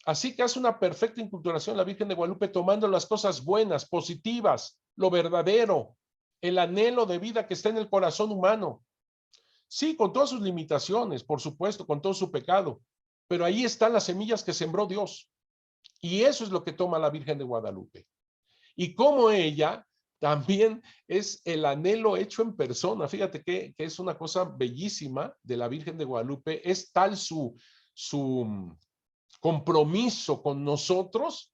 Así que hace una perfecta inculturación la Virgen de Guadalupe, tomando las cosas buenas, positivas, lo verdadero, el anhelo de vida que está en el corazón humano. Sí, con todas sus limitaciones, por supuesto, con todo su pecado, pero ahí están las semillas que sembró Dios. Y eso es lo que toma la Virgen de Guadalupe. Y como ella también es el anhelo hecho en persona. Fíjate que es una cosa bellísima de la Virgen de Guadalupe. Es tal su compromiso con nosotros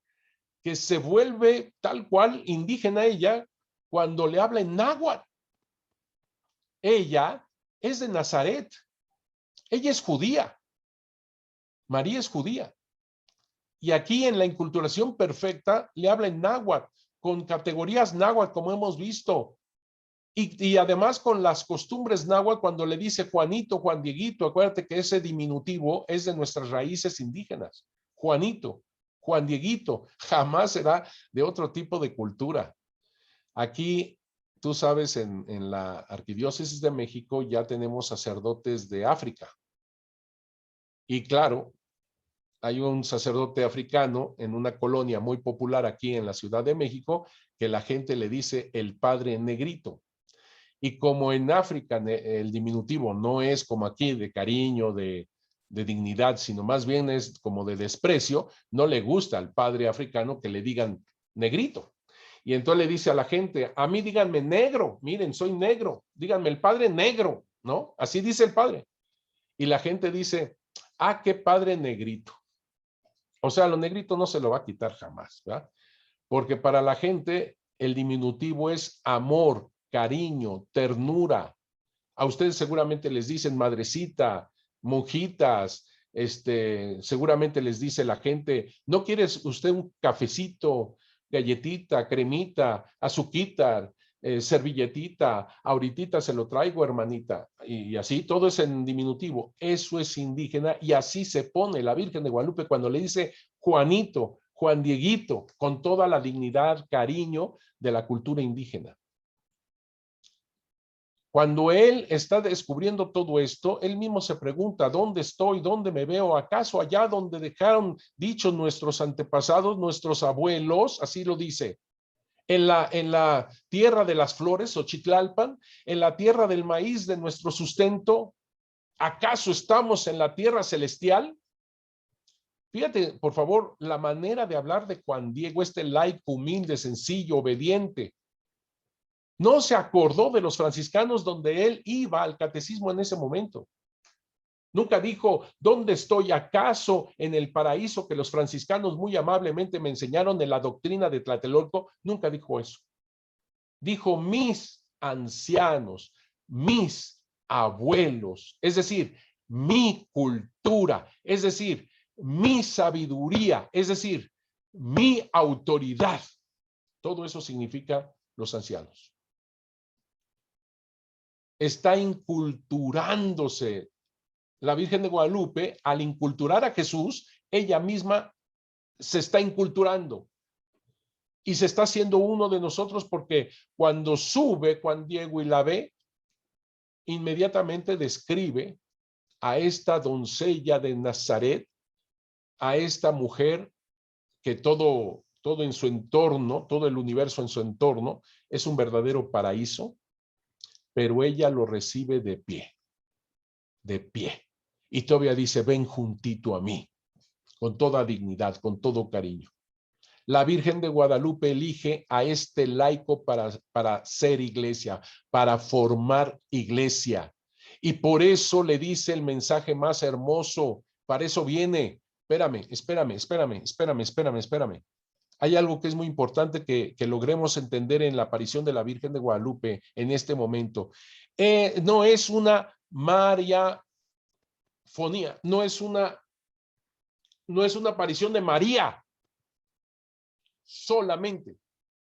que se vuelve tal cual indígena ella cuando le habla en náhuatl. Ella es de Nazaret. Ella es judía. María es judía. Y aquí en la inculturación perfecta le habla en náhuatl, con categorías náhuatl, como hemos visto. Y además con las costumbres náhuatl, cuando le dice Juanito, Juan Dieguito, acuérdate que ese diminutivo es de nuestras raíces indígenas. Juanito, Juan Dieguito, jamás será de otro tipo de cultura. Aquí, tú sabes, en la Arquidiócesis de México ya tenemos sacerdotes de África. Y claro, hay un sacerdote africano en una colonia muy popular aquí en la Ciudad de México que la gente le dice el padre negrito. Y como en África el diminutivo no es como aquí de cariño, de dignidad, sino más bien es como de desprecio, no le gusta al padre africano que le digan negrito. Y entonces le dice a la gente, a mí díganme negro, miren, soy negro, díganme el padre negro, ¿no? Así dice el padre. Y la gente dice, ah, qué padre negrito. O sea, lo negrito no se lo va a quitar jamás, ¿verdad? Porque para la gente el diminutivo es amor, cariño, ternura. A ustedes seguramente les dicen madrecita, monjitas, seguramente les dice la gente, ¿no quieres usted un cafecito, galletita, cremita, azuquita, servilletita? Ahorita se lo traigo, hermanita. Y así, todo es en diminutivo. Eso es indígena y así se pone la Virgen de Guadalupe cuando le dice Juanito, Juan Dieguito, con toda la dignidad, cariño de la cultura indígena. Cuando él está descubriendo todo esto, él mismo se pregunta, ¿dónde estoy? ¿Dónde me veo? ¿Acaso allá donde dejaron dicho nuestros antepasados, nuestros abuelos? Así lo dice. En la tierra de las flores, Xochitlalpan, en la tierra del maíz de nuestro sustento, ¿acaso estamos en la tierra celestial? Fíjate, por favor, la manera de hablar de Juan Diego, este laico humilde, sencillo, obediente. No se acordó de los franciscanos donde él iba al catecismo en ese momento. Nunca dijo, ¿dónde estoy? ¿Acaso en el paraíso que los franciscanos muy amablemente me enseñaron en la doctrina de Tlatelolco? Nunca dijo eso. Dijo, mis ancianos, mis abuelos, es decir, mi cultura, es decir, mi sabiduría, es decir, mi autoridad. Todo eso significa los ancianos. está inculturándose. La Virgen de Guadalupe, al inculturar a Jesús, ella misma se está inculturando y se está haciendo uno de nosotros, porque cuando sube Juan Diego y la ve, inmediatamente describe a esta doncella de Nazaret, a esta mujer que todo en su entorno, todo el universo en su entorno, es un verdadero paraíso, pero ella lo recibe de pie, de pie. Y todavía dice, ven juntito a mí, con toda dignidad, con todo cariño. La Virgen de Guadalupe elige a este laico para ser iglesia, para formar iglesia. Y por eso le dice el mensaje más hermoso, para eso viene. Espérame. Hay algo que es muy importante que logremos entender en la aparición de la Virgen de Guadalupe en este momento. No es una mariafonía, no es una aparición de María, solamente,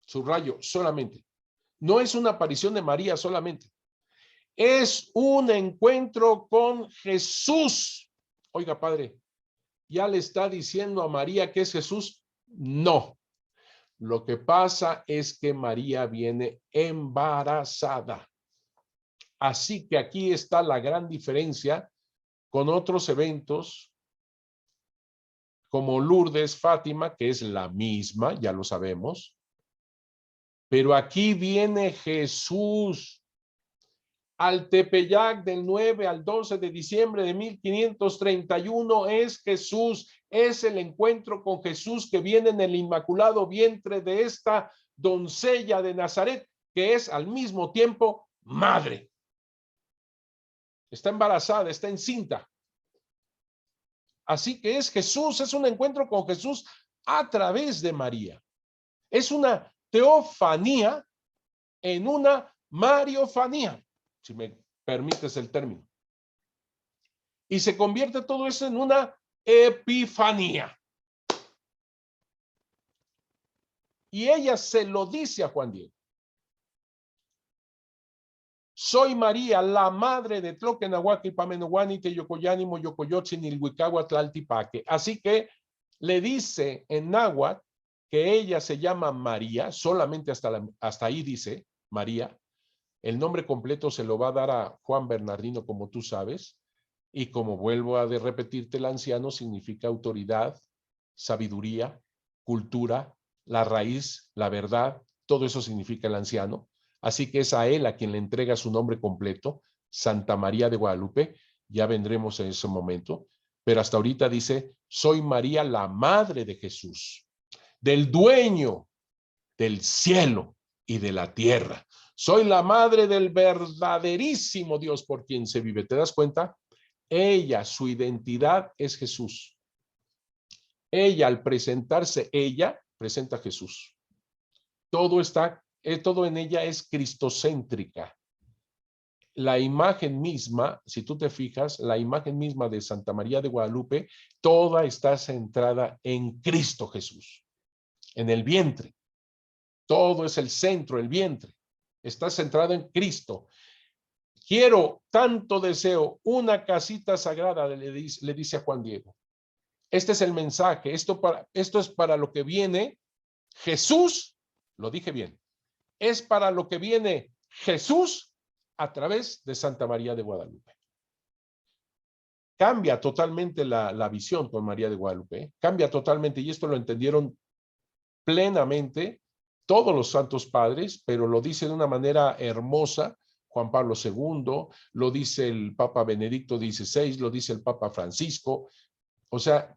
subrayo, solamente. No es una aparición de María solamente. Es un encuentro con Jesús. Oiga, padre, ¿ya le está diciendo a María que es Jesús? No. Lo que pasa es que María viene embarazada. Así que aquí está la gran diferencia con otros eventos como Lourdes, Fátima, que es la misma, ya lo sabemos. Pero aquí viene Jesús al Tepeyac del 9 al 12 de diciembre de 1531. Es Jesús, es el encuentro con Jesús que viene en el inmaculado vientre de esta doncella de Nazaret, que es al mismo tiempo madre. Está embarazada, está encinta. Así que es Jesús, es un encuentro con Jesús a través de María. Es una teofanía en una mariofanía, si me permites el término. Y se convierte todo eso en una epifanía. Y ella se lo dice a Juan Diego. Soy María, la madre de Tloquenahuac, Pamenohuani, Teyocoyani, Moyocoyotzin, Ilhuicagua, Tlaltipaque. Así que le dice en náhuatl que ella se llama María, solamente hasta ahí dice María. El nombre completo se lo va a dar a Juan Bernardino, como tú sabes, y como vuelvo a repetirte, el anciano significa autoridad, sabiduría, cultura, la raíz, la verdad, todo eso significa el anciano. Así que es a él a quien le entrega su nombre completo, Santa María de Guadalupe. Ya vendremos en ese momento, pero hasta ahorita dice, soy María, la madre de Jesús, del dueño del cielo y de la tierra. Soy la madre del verdaderísimo Dios por quien se vive. ¿Te das cuenta? Ella, su identidad es Jesús. Ella, al presentarse, ella presenta a Jesús. Todo en ella es cristocéntrica. La imagen misma, si tú te fijas, la imagen misma de Santa María de Guadalupe, toda está centrada en Cristo Jesús, en el vientre. Todo es el centro, el vientre. Está centrado en Cristo. Quiero, tanto deseo, una casita sagrada, le dice a Juan Diego. Este es el mensaje. Esto es para lo que viene Jesús, lo dije bien, es para lo que viene Jesús a través de Santa María de Guadalupe. Cambia totalmente la visión con María de Guadalupe. Cambia totalmente, y esto lo entendieron plenamente todos los santos padres, pero lo dice de una manera hermosa Juan Pablo II, lo dice el Papa Benedicto XVI, lo dice el Papa Francisco. O sea,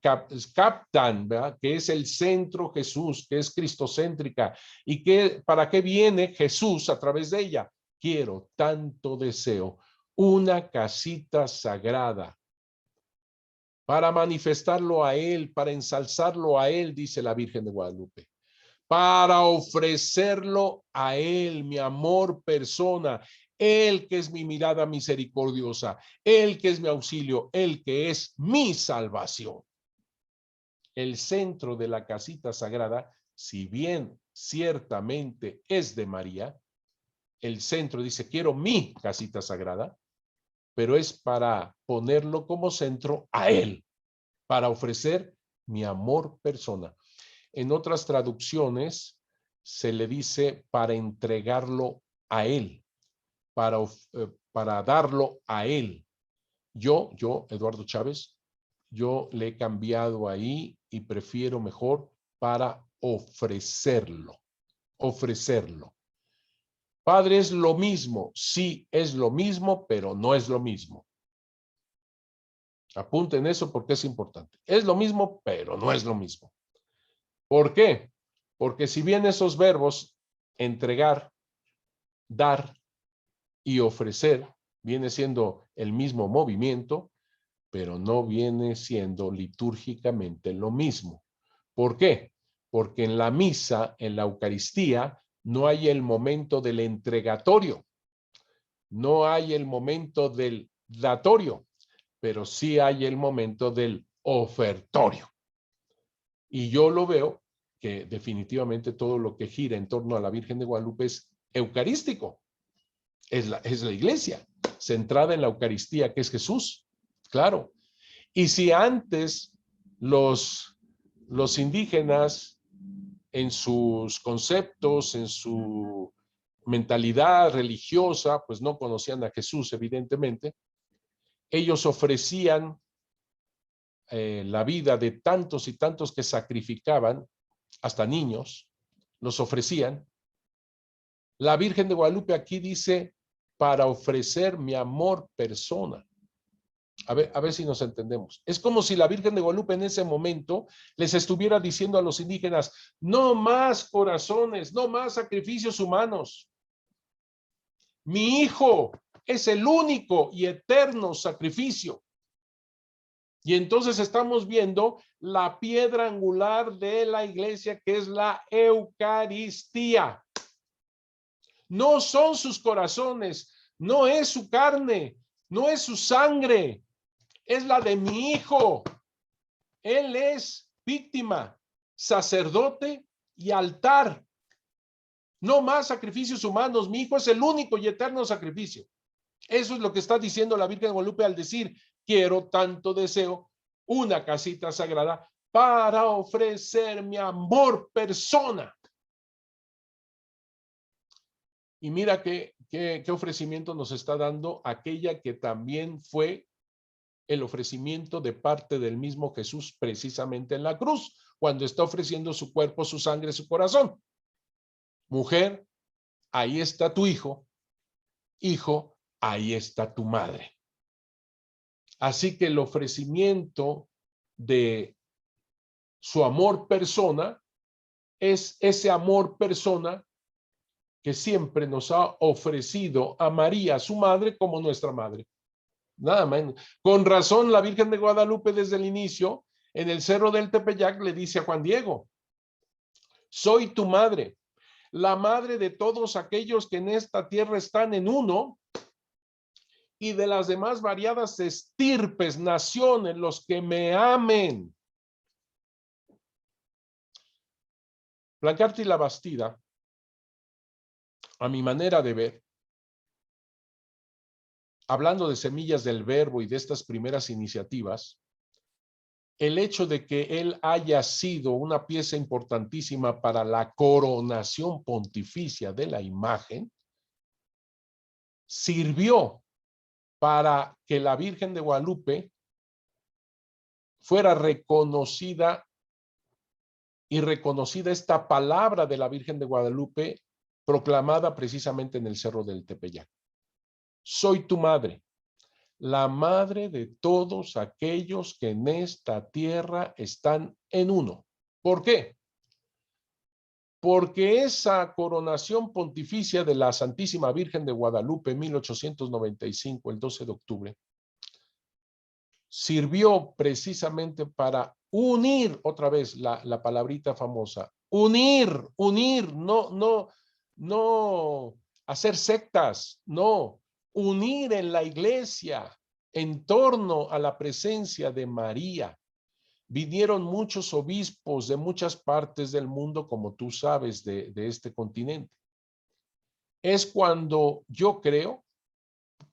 captan, ¿verdad?, que es el centro Jesús, que es cristocéntrica, y que para qué viene Jesús a través de ella. Quiero, tanto deseo, una casita sagrada para manifestarlo a él, para ensalzarlo a él, dice la Virgen de Guadalupe, para ofrecerlo a él, mi amor persona, él que es mi mirada misericordiosa, él que es mi auxilio, él que es mi salvación. El centro de la casita sagrada, si bien ciertamente es de María, el centro, dice, quiero mi casita sagrada, pero es para ponerlo como centro a Él, para ofrecer mi amor persona. En otras traducciones se le dice para entregarlo a Él, para darlo a Él. Yo, Eduardo Chávez, yo le he cambiado ahí y prefiero mejor para ofrecerlo, ofrecerlo. Padre, es lo mismo, sí es lo mismo, pero no es lo mismo. Apunten eso porque es importante. Es lo mismo, pero no es lo mismo. ¿Por qué? Porque si bien esos verbos, entregar, dar y ofrecer, viene siendo el mismo movimiento, pero no viene siendo litúrgicamente lo mismo. ¿Por qué? Porque en la misa, en la Eucaristía, no hay el momento del entregatorio, no hay el momento del datorio, pero sí hay el momento del ofertorio. Y yo lo veo que definitivamente todo lo que gira en torno a la Virgen de Guadalupe es eucarístico. Es la iglesia, centrada en la Eucaristía, que es Jesús. Claro. Y si antes los indígenas, en sus conceptos, en su mentalidad religiosa, pues no conocían a Jesús, evidentemente, ellos ofrecían la vida de tantos y tantos que sacrificaban, hasta niños, los ofrecían. La Virgen de Guadalupe aquí dice, para ofrecer mi amor persona. A ver si nos entendemos. Es como si la Virgen de Guadalupe en ese momento les estuviera diciendo a los indígenas, no más corazones, no más sacrificios humanos. Mi hijo es el único y eterno sacrificio. Y entonces estamos viendo la piedra angular de la iglesia, que es la Eucaristía. No son sus corazones, no es su carne, no es su sangre, es la de mi hijo. Él es víctima, sacerdote y altar. No más sacrificios humanos. Mi hijo es el único y eterno sacrificio. Eso es lo que está diciendo la Virgen de Guadalupe al decir, quiero tanto deseo una casita sagrada para ofrecer mi amor persona. Y mira qué ofrecimiento nos está dando aquella que también fue el ofrecimiento de parte del mismo Jesús precisamente en la cruz, cuando está ofreciendo su cuerpo, su sangre, su corazón. Mujer, ahí está tu hijo. Hijo, ahí está tu madre. Así que el ofrecimiento de su amor persona es ese amor persona que siempre nos ha ofrecido a María, su madre, como nuestra madre. Nada menos. Con razón, la Virgen de Guadalupe desde el inicio, en el Cerro del Tepeyac, le dice a Juan Diego, soy tu madre, la madre de todos aquellos que en esta tierra están en uno y de las demás variadas estirpes, naciones, los que me amen. Blancarte y la Bastida, a mi manera de ver, hablando de semillas del verbo y de estas primeras iniciativas, el hecho de que él haya sido una pieza importantísima para la coronación pontificia de la imagen, sirvió para que la Virgen de Guadalupe fuera reconocida y reconocida esta palabra de la Virgen de Guadalupe proclamada precisamente en el Cerro del Tepeyac. Soy tu madre, la madre de todos aquellos que en esta tierra están en uno. ¿Por qué? Porque esa coronación pontificia de la Santísima Virgen de Guadalupe en 1895, el 12 de octubre, sirvió precisamente para unir, otra vez la palabrita famosa, unir, no hacer sectas, no, unir en la iglesia en torno a la presencia de María. Vinieron muchos obispos de muchas partes del mundo, como tú sabes, de este continente. es cuando yo creo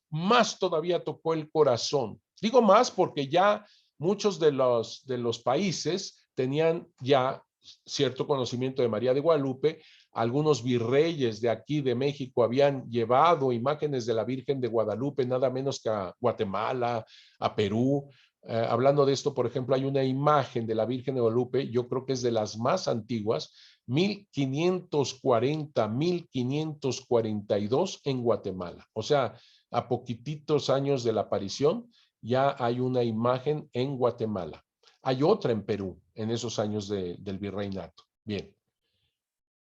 más todavía tocó el corazón. Digo más porque ya muchos de los países tenían ya cierto conocimiento de María de Guadalupe. Algunos virreyes de aquí de México habían llevado imágenes de la Virgen de Guadalupe, nada menos que a Guatemala, a Perú. Hablando de esto, por ejemplo, hay una imagen de la Virgen de Guadalupe, yo creo que es de las más antiguas, 1540, 1542 en Guatemala. O sea, a poquititos años de la aparición, ya hay una imagen en Guatemala. Hay otra en Perú, en esos años del virreinato. Bien.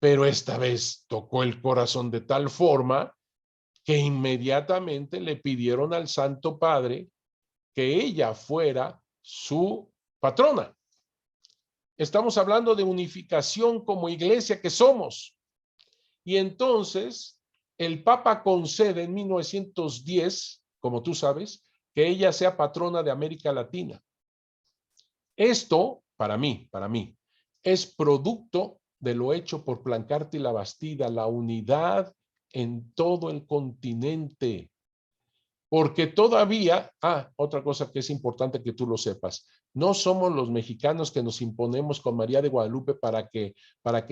Pero esta vez tocó el corazón de tal forma que inmediatamente le pidieron al Santo Padre que ella fuera su patrona. Estamos hablando de unificación como iglesia que somos. Y entonces el Papa concede en 1910, como tú sabes, que ella sea patrona de América Latina. Esto, para mí, es producto de lo hecho por Plancarte y la Bastida, la unidad en todo el continente. Porque todavía, otra cosa que es importante que tú lo sepas, no somos los mexicanos que nos imponemos con María de Guadalupe para que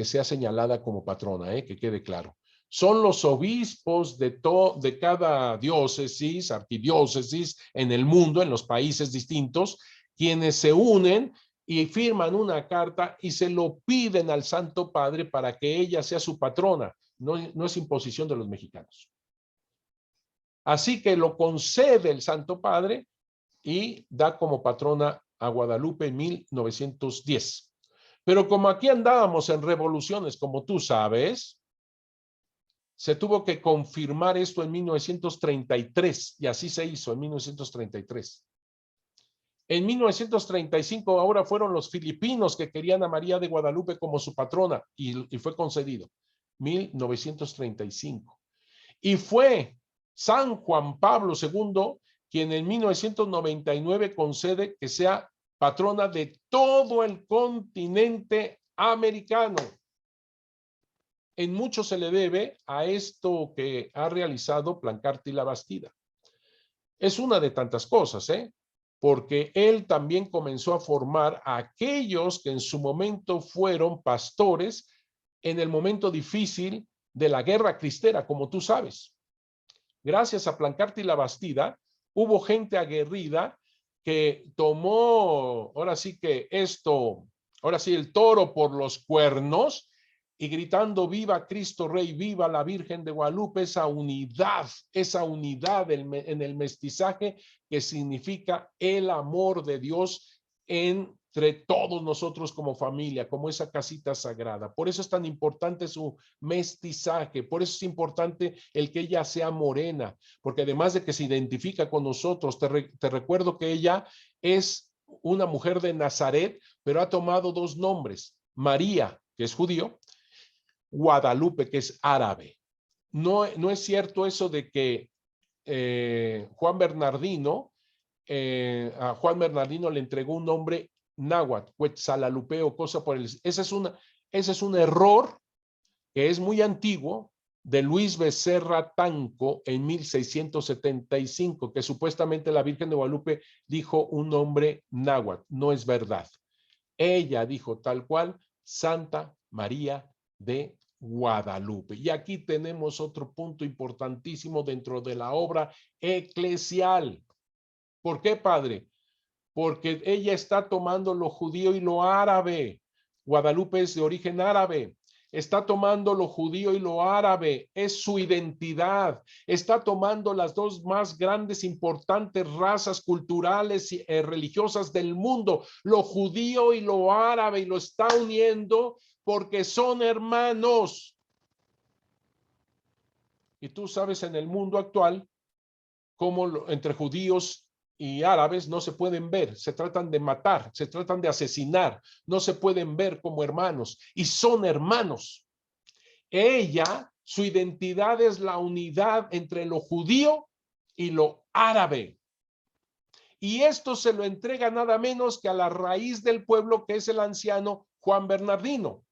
sea señalada como patrona, que quede claro. Son los obispos de cada diócesis, arquidiócesis en el mundo, en los países distintos, quienes se unen y firman una carta y se lo piden al Santo Padre para que ella sea su patrona. No es imposición de los mexicanos. Así que lo concede el Santo Padre y da como patrona a Guadalupe en 1910. Pero como aquí andábamos en revoluciones, como tú sabes, se tuvo que confirmar esto en 1933 y así se hizo en 1933. En 1935 ahora fueron los filipinos que querían a María de Guadalupe como su patrona y fue concedido. 1935. Y fue San Juan Pablo II quien en 1999 concede que sea patrona de todo el continente americano. En mucho se le debe a esto que ha realizado Plancarte y la Bastida. Es una de tantas cosas, porque él también comenzó a formar a aquellos que en su momento fueron pastores en el momento difícil de la guerra cristera, como tú sabes. Gracias a Plancarte y la Bastida, hubo gente aguerrida que tomó, ahora sí el toro por los cuernos y gritando viva Cristo Rey, viva la Virgen de Guadalupe, esa unidad en el mestizaje que significa el amor de Dios entre todos nosotros como familia, como esa casita sagrada. Por eso es tan importante su mestizaje, por eso es importante el que ella sea morena, porque además de que se identifica con nosotros, te recuerdo que ella es una mujer de Nazaret, pero ha tomado dos nombres, María, que es judío, Guadalupe, que es árabe. No es cierto eso de que Juan Bernardino, a Juan Bernardino le entregó un nombre náhuatl, Quetzalalupeo, cosa por el... Ese es un error que es muy antiguo de Luis Becerra Tanco en 1675, que supuestamente la Virgen de Guadalupe dijo un nombre náhuatl. No es verdad. Ella dijo tal cual, Santa María de Guadalupe. Y aquí tenemos otro punto importantísimo dentro de la obra eclesial. ¿Por qué, padre? Porque ella está tomando lo judío y lo árabe. Guadalupe es de origen árabe. Está tomando lo judío y lo árabe, es su identidad. Está tomando las dos más grandes, importantes razas culturales y religiosas del mundo, lo judío y lo árabe, y lo está uniendo porque son hermanos. Y tú sabes en el mundo actual cómo entre judíos y árabes no se pueden ver, se tratan de matar, se tratan de asesinar, no se pueden ver como hermanos y son hermanos. Ella, su identidad es la unidad entre lo judío y lo árabe. Y esto se lo entrega nada menos que a la raíz del pueblo, que es el anciano Juan Bernardino.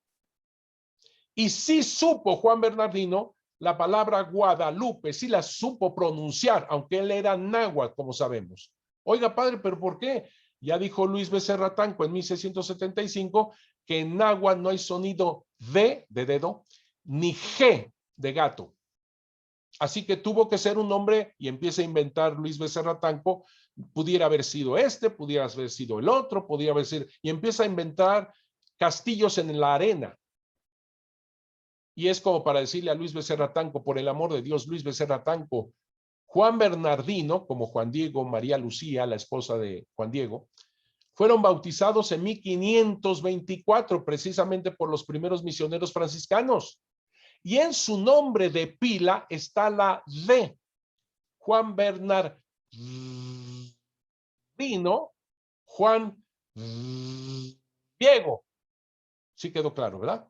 Y sí supo Juan Bernardino la palabra Guadalupe, sí la supo pronunciar, aunque él era náhuatl, como sabemos. Oiga, padre, ¿pero por qué? Ya dijo Luis Becerra Tanco en 1675 que en náhuatl no hay sonido D de dedo, ni G de gato. Así que tuvo que ser un nombre y empieza a inventar Luis Becerra Tanco. Pudiera haber sido este, pudiera haber sido el otro, podría haber sido, y empieza a inventar castillos en la arena. Y es como para decirle a Luis Becerra Tanco, por el amor de Dios, Luis Becerra Tanco, Juan Bernardino, como Juan Diego, María Lucía, la esposa de Juan Diego, fueron bautizados en 1524, precisamente por los primeros misioneros franciscanos. Y en su nombre de pila está la D. Juan Bernardino, Juan Diego. Sí quedó claro, ¿verdad?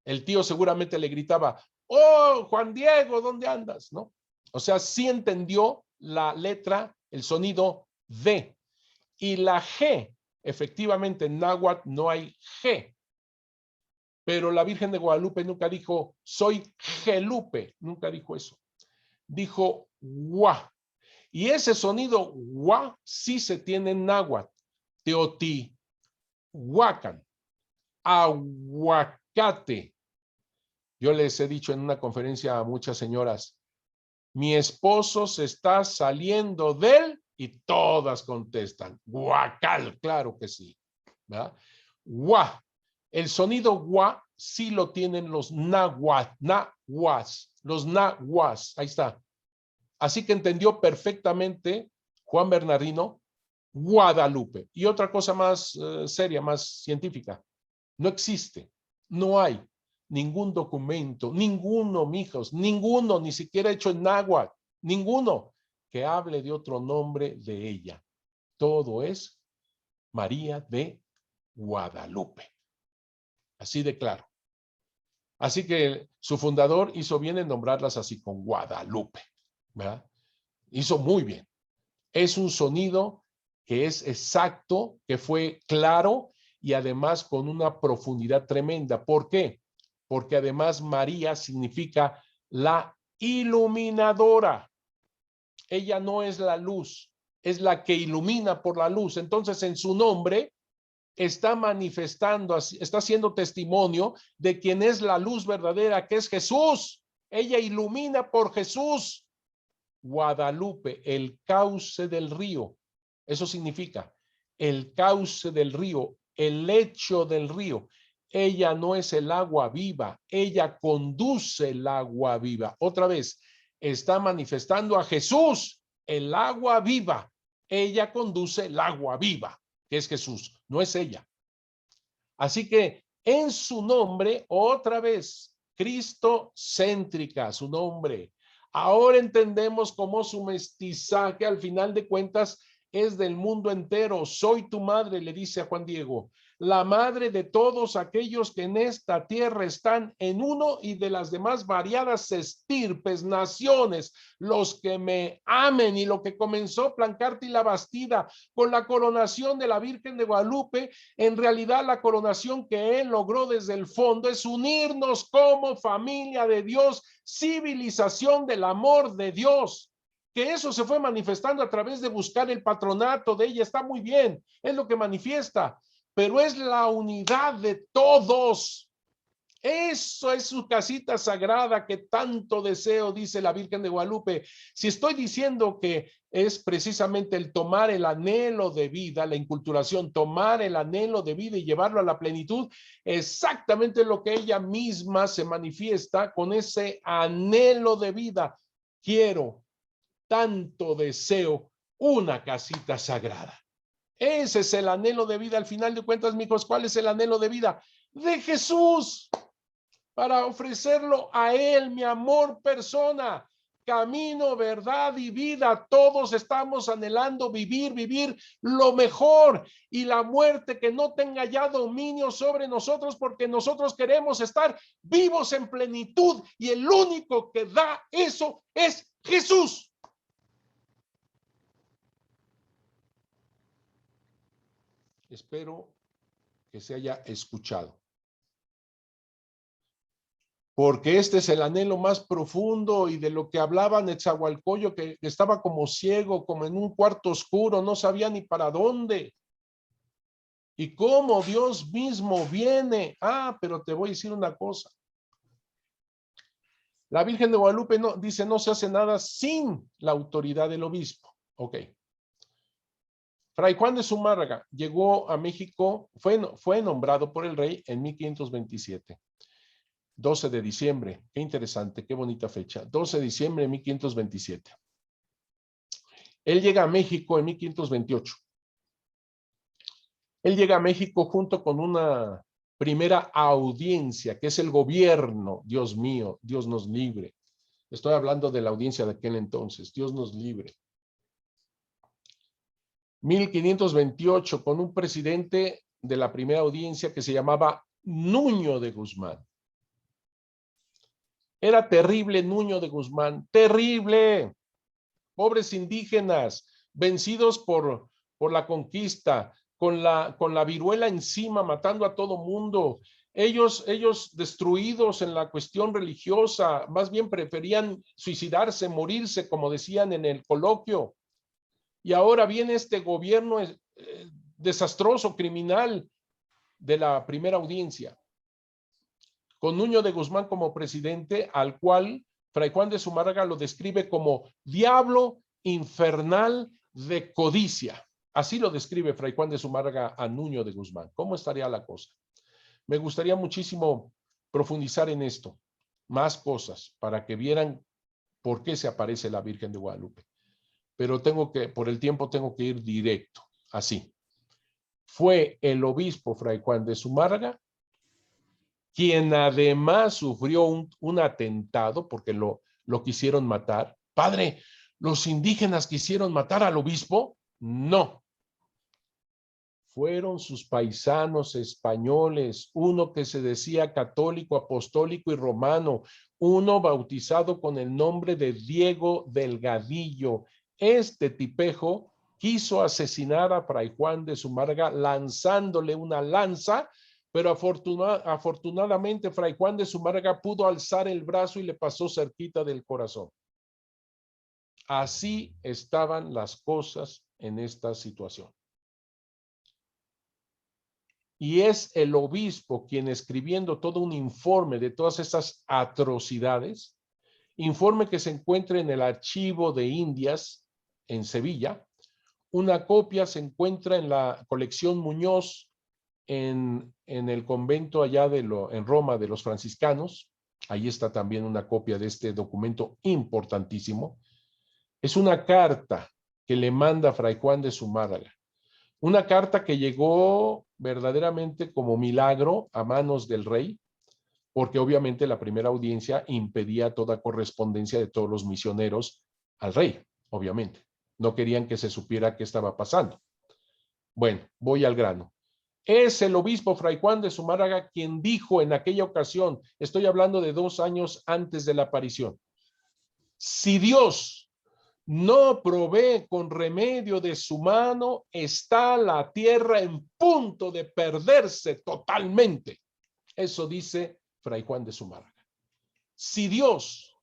El tío seguramente le gritaba, oh, Juan Diego, ¿dónde andas? ¿No? O sea, sí entendió la letra, el sonido D. Y la G, efectivamente en náhuatl no hay G, pero la Virgen de Guadalupe nunca dijo, soy Gelupe, nunca dijo eso. Dijo Gua. Y ese sonido Gua sí se tiene en náhuatl. Teotihuacán, aguacate. Yo les he dicho en una conferencia a muchas señoras, mi esposo se está saliendo de él, y todas contestan, guacal, claro que sí. ¿Verdad? Gua. El sonido gua sí lo tienen los nahuas, los nahuas, ahí está. Así que entendió perfectamente Juan Bernardino Guadalupe. Y otra cosa más seria, más científica, no existe, no hay ningún documento, ninguno, mijos, ninguno, ni siquiera hecho en náhuatl, ninguno que hable de otro nombre de ella. Todo es María de Guadalupe. Así de claro. Así que su fundador hizo bien en nombrarlas así, con Guadalupe, ¿verdad? Hizo muy bien. Es un sonido que es exacto, que fue claro y además con una profundidad tremenda. ¿Por qué? Porque además María significa la iluminadora. Ella no es la luz, es la que ilumina por la luz. Entonces, en su nombre está manifestando, está haciendo testimonio de quien es la luz verdadera, que es Jesús. Ella ilumina por Jesús. Guadalupe, el cauce del río. Eso significa el cauce del río, el lecho del río. Ella no es el agua viva, ella conduce el agua viva. Otra vez, está manifestando a Jesús, el agua viva. Ella conduce el agua viva, que es Jesús, no es ella. Así que en su nombre, otra vez, Cristo céntrica, su nombre. Ahora entendemos cómo su mestizaje al final de cuentas es del mundo entero. Soy tu madre, le dice a Juan Diego, la madre de todos aquellos que en esta tierra están en uno y de las demás variadas estirpes, naciones, los que me amen. Y lo que comenzó Plancarte y la Bastida con la coronación de la Virgen de Guadalupe, en realidad la coronación que él logró desde el fondo es unirnos como familia de Dios, civilización del amor de Dios. Que eso se fue manifestando a través de buscar el patronato de ella, está muy bien, es lo que manifiesta, pero es la unidad de todos. Eso es su casita sagrada que tanto deseo, dice la Virgen de Guadalupe. Si estoy diciendo que es precisamente el tomar el anhelo de vida, la inculturación, tomar el anhelo de vida y llevarlo a la plenitud, exactamente lo que ella misma se manifiesta con ese anhelo de vida. Quiero, tanto deseo, una casita sagrada. Ese es el anhelo de vida. Al final de cuentas, mijos, ¿cuál es el anhelo de vida? De Jesús, para ofrecerlo a él, mi amor persona, camino, verdad y vida. Todos estamos anhelando vivir lo mejor, y la muerte que no tenga ya dominio sobre nosotros, porque nosotros queremos estar vivos en plenitud, y el único que da eso es Jesús. Espero que se haya escuchado. porque este es el anhelo más profundo y de lo que hablaba Netzahualcóyotl, que estaba como ciego, como en un cuarto oscuro, no sabía ni para dónde. Y cómo Dios mismo viene. Ah, pero te voy a decir una cosa. La Virgen de Guadalupe no, dice no se hace nada sin la autoridad del obispo. Ok. Fray Juan de Zumárraga llegó a México, fue nombrado por el rey en 1527. 12 de diciembre, qué interesante, qué bonita fecha. 12 de diciembre de 1527. Él llega a México en 1528. Él llega a México junto con una primera audiencia, que es el gobierno. Dios mío, Dios nos libre. Estoy hablando de la audiencia de aquel entonces. Dios nos libre. 1528, con un presidente de la primera audiencia que se llamaba Nuño de Guzmán. Era terrible Nuño de Guzmán, terrible. Pobres indígenas, vencidos por la conquista, con la viruela encima, matando a todo mundo. Ellos destruidos en la cuestión religiosa, más bien preferían suicidarse, morirse, como decían en el coloquio. Y ahora viene este gobierno desastroso, criminal, de la primera audiencia, con Nuño de Guzmán como presidente, al cual Fray Juan de Zumárraga lo describe como diablo infernal de codicia. Así lo describe Fray Juan de Zumárraga a Nuño de Guzmán. ¿Cómo estaría la cosa? Me gustaría muchísimo profundizar en esto, más cosas, para que vieran por qué se aparece la Virgen de Guadalupe. Pero por el tiempo tengo que ir directo, así. Fue el obispo Fray Juan de Zumárraga quien además sufrió un atentado porque lo quisieron matar. Padre, ¿los indígenas quisieron matar al obispo? No. Fueron sus paisanos españoles, uno que se decía católico, apostólico y romano, uno bautizado con el nombre de Diego Delgadillo. Este tipejo quiso asesinar a Fray Juan de Zumárraga lanzándole una lanza, pero afortunadamente Fray Juan de Zumárraga pudo alzar el brazo y le pasó cerquita del corazón. Así estaban las cosas en esta situación. Y es el obispo quien, escribiendo todo un informe de todas esas atrocidades, informe que se encuentra en el Archivo de Indias en Sevilla, una copia se encuentra en la colección Muñoz en el convento allá en Roma de los franciscanos. Ahí está también una copia de este documento importantísimo. Es una carta que le manda Fray Juan de Zumárraga. Una carta que llegó verdaderamente como milagro a manos del rey, porque obviamente la primera audiencia impedía toda correspondencia de todos los misioneros al rey, obviamente. No querían que se supiera qué estaba pasando. Bueno, voy al grano. Es el obispo Fray Juan de Zumárraga quien dijo en aquella ocasión, estoy hablando de 2 años antes de la aparición, si Dios no provee con remedio de su mano, está la tierra en punto de perderse totalmente. Eso dice Fray Juan de Zumárraga. Si Dios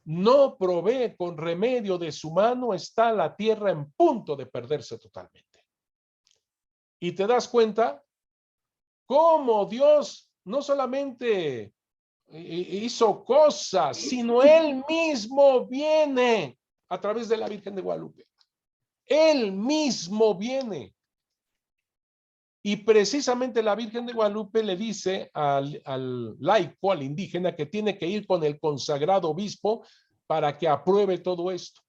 no provee con remedio de su mano, está la tierra en punto de perderse totalmente. Y te das cuenta cómo Dios no solamente hizo cosas, sino Él mismo viene a través de la Virgen de Guadalupe. Él mismo viene. Y precisamente la Virgen de Guadalupe le dice al laico, al indígena, que tiene que ir con el consagrado obispo para que apruebe todo esto.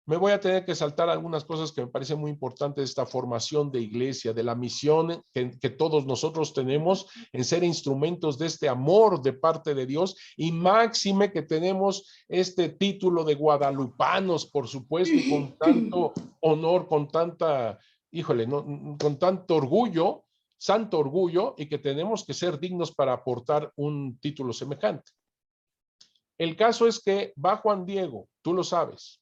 Me voy a tener que saltar algunas cosas que me parecen muy importantes de esta formación de iglesia, de la misión que todos nosotros tenemos en ser instrumentos de este amor de parte de Dios, y máxime que tenemos este título de guadalupanos, por supuesto, y con tanto honor, con tanta, híjole, no, con tanto orgullo, santo orgullo, y que tenemos que ser dignos para aportar un título semejante. El caso es que va Juan Diego, tú lo sabes.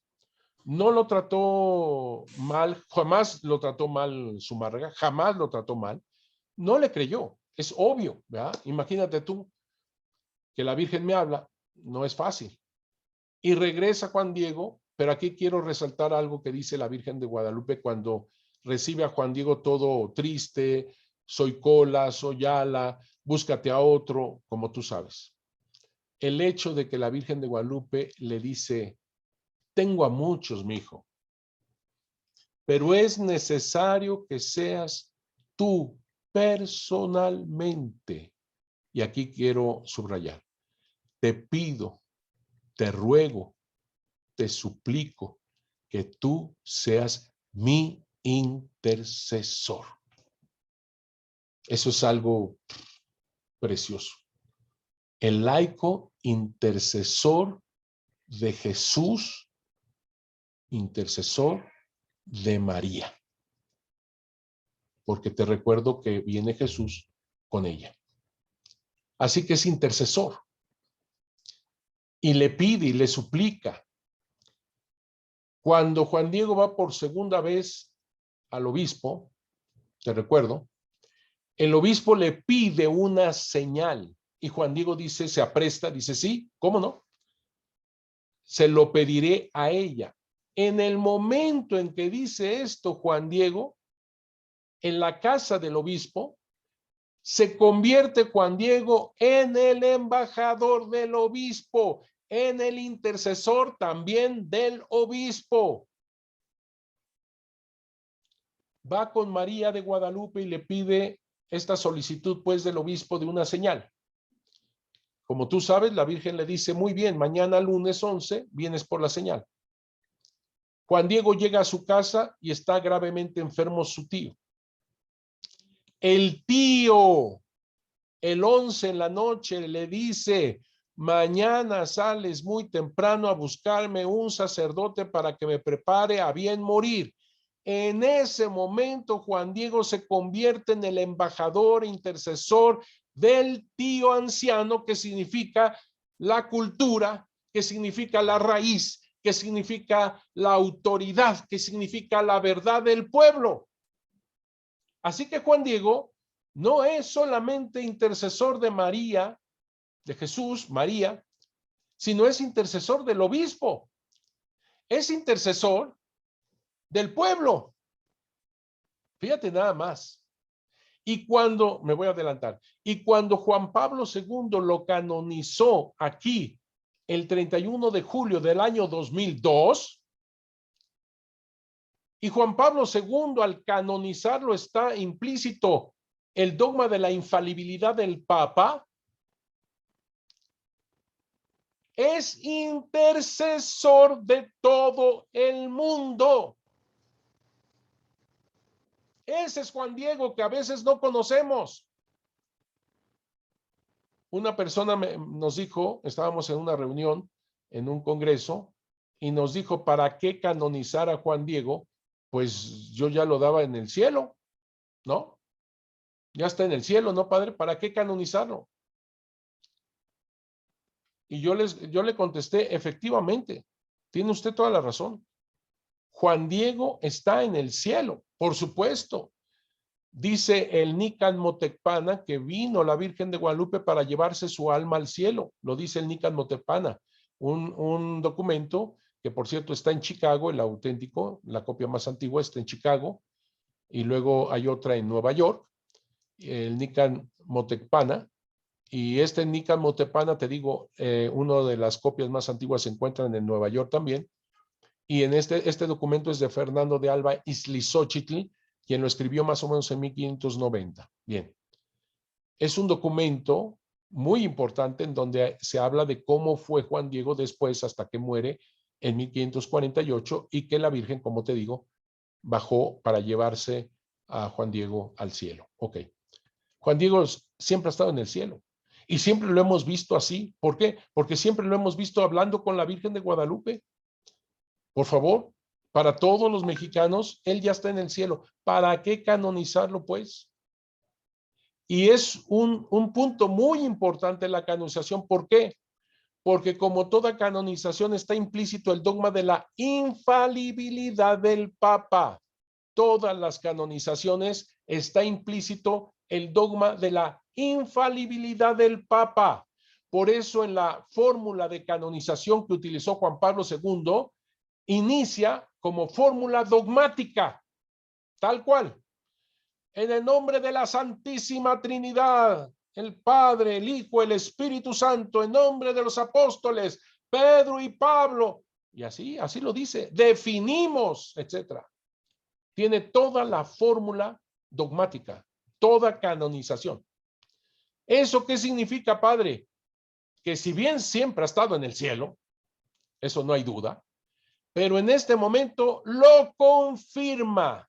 No lo trató mal, jamás lo trató mal Zumárraga, jamás lo trató mal. No le creyó, es obvio, ¿verdad? Imagínate tú. que la Virgen me habla, no es fácil. Y regresa Juan Diego, pero aquí quiero resaltar algo que dice la Virgen de Guadalupe cuando recibe a Juan Diego todo triste, soy cola, soy ala, búscate a otro, como tú sabes. El hecho de que la Virgen de Guadalupe le dice, tengo a muchos, mi hijo, pero es necesario que seas tú personalmente. Y aquí quiero subrayar, te pido, te ruego, te suplico que tú seas mi intercesor. Eso es algo precioso. El laico intercesor de Jesús, intercesor de María. Porque te recuerdo que viene Jesús con ella. Así que es intercesor. Y le pide y le suplica. Cuando Juan Diego va por segunda vez al obispo, te recuerdo, el obispo le pide una señal y Juan Diego dice, se apresta, dice, sí, ¿cómo no? Se lo pediré a ella. En el momento en que dice esto Juan Diego, en la casa del obispo, se convierte Juan Diego en el embajador del obispo, en el intercesor también del obispo. Va con María de Guadalupe y le pide esta solicitud pues del obispo de una señal. Como tú sabes, la Virgen le dice, muy bien, mañana lunes 11 vienes por la señal. Juan Diego llega a su casa y está gravemente enfermo su tío. El tío, el 11 en la noche, le dice, mañana sales muy temprano a buscarme un sacerdote para que me prepare a bien morir. En ese momento, Juan Diego se convierte en el embajador, intercesor del tío anciano, que significa la cultura, que significa la raíz, que significa la autoridad, que significa la verdad del pueblo. Así que Juan Diego no es solamente intercesor de María, de Jesús, María, sino es intercesor del obispo. Es intercesor del pueblo. Fíjate nada más. Y cuando, me voy a adelantar, y cuando Juan Pablo II lo canonizó aquí el 31 de julio del año 2002, y Juan Pablo II al canonizarlo está implícito el dogma de la infalibilidad del Papa, es intercesor de todo el mundo. Ese es Juan Diego que a veces no conocemos. Una persona nos dijo, estábamos en una reunión, en un congreso, y nos dijo, ¿para qué canonizar a Juan Diego? Pues yo ya lo daba en el cielo, ¿no? Ya está en el cielo, ¿no, padre? ¿Para qué canonizarlo? Y yo le contesté, efectivamente, tiene usted toda la razón. Juan Diego está en el cielo, por supuesto. Dice el Nican Motecpana que vino la Virgen de Guadalupe para llevarse su alma al cielo. Lo dice el Nican Motecpana, un documento que por cierto está en Chicago, el auténtico, la copia más antigua está en Chicago, y luego hay otra en Nueva York, el Nican Motecpana, y este Nican Motecpana, te digo, una de las copias más antiguas se encuentran en Nueva York también, y en este documento es de Fernando de Alba Izlizóchitl, quien lo escribió más o menos en 1590. Bien, es un documento muy importante en donde se habla de cómo fue Juan Diego después hasta que muere en 1548 y que la Virgen, como te digo, bajó para llevarse a Juan Diego al cielo. Ok. Juan Diego siempre ha estado en el cielo y siempre lo hemos visto así. ¿Por qué? Porque siempre lo hemos visto hablando con la Virgen de Guadalupe. Por favor, para todos los mexicanos, él ya está en el cielo. ¿Para qué canonizarlo, pues? Y es un punto muy importante la canonización. ¿Por qué? Porque como toda canonización está implícito el dogma de la infalibilidad del Papa. Todas las canonizaciones está implícito el dogma de la infalibilidad del Papa. Por eso en la fórmula de canonización que utilizó Juan Pablo II, inicia como fórmula dogmática, tal cual. En el nombre de la Santísima Trinidad, el Padre, el Hijo, el Espíritu Santo, en nombre de los apóstoles, Pedro y Pablo, y así lo dice, definimos, etcétera. Tiene toda la fórmula dogmática, toda canonización. ¿Eso qué significa, Padre? Que si bien siempre ha estado en el cielo, eso no hay duda, pero en este momento lo confirma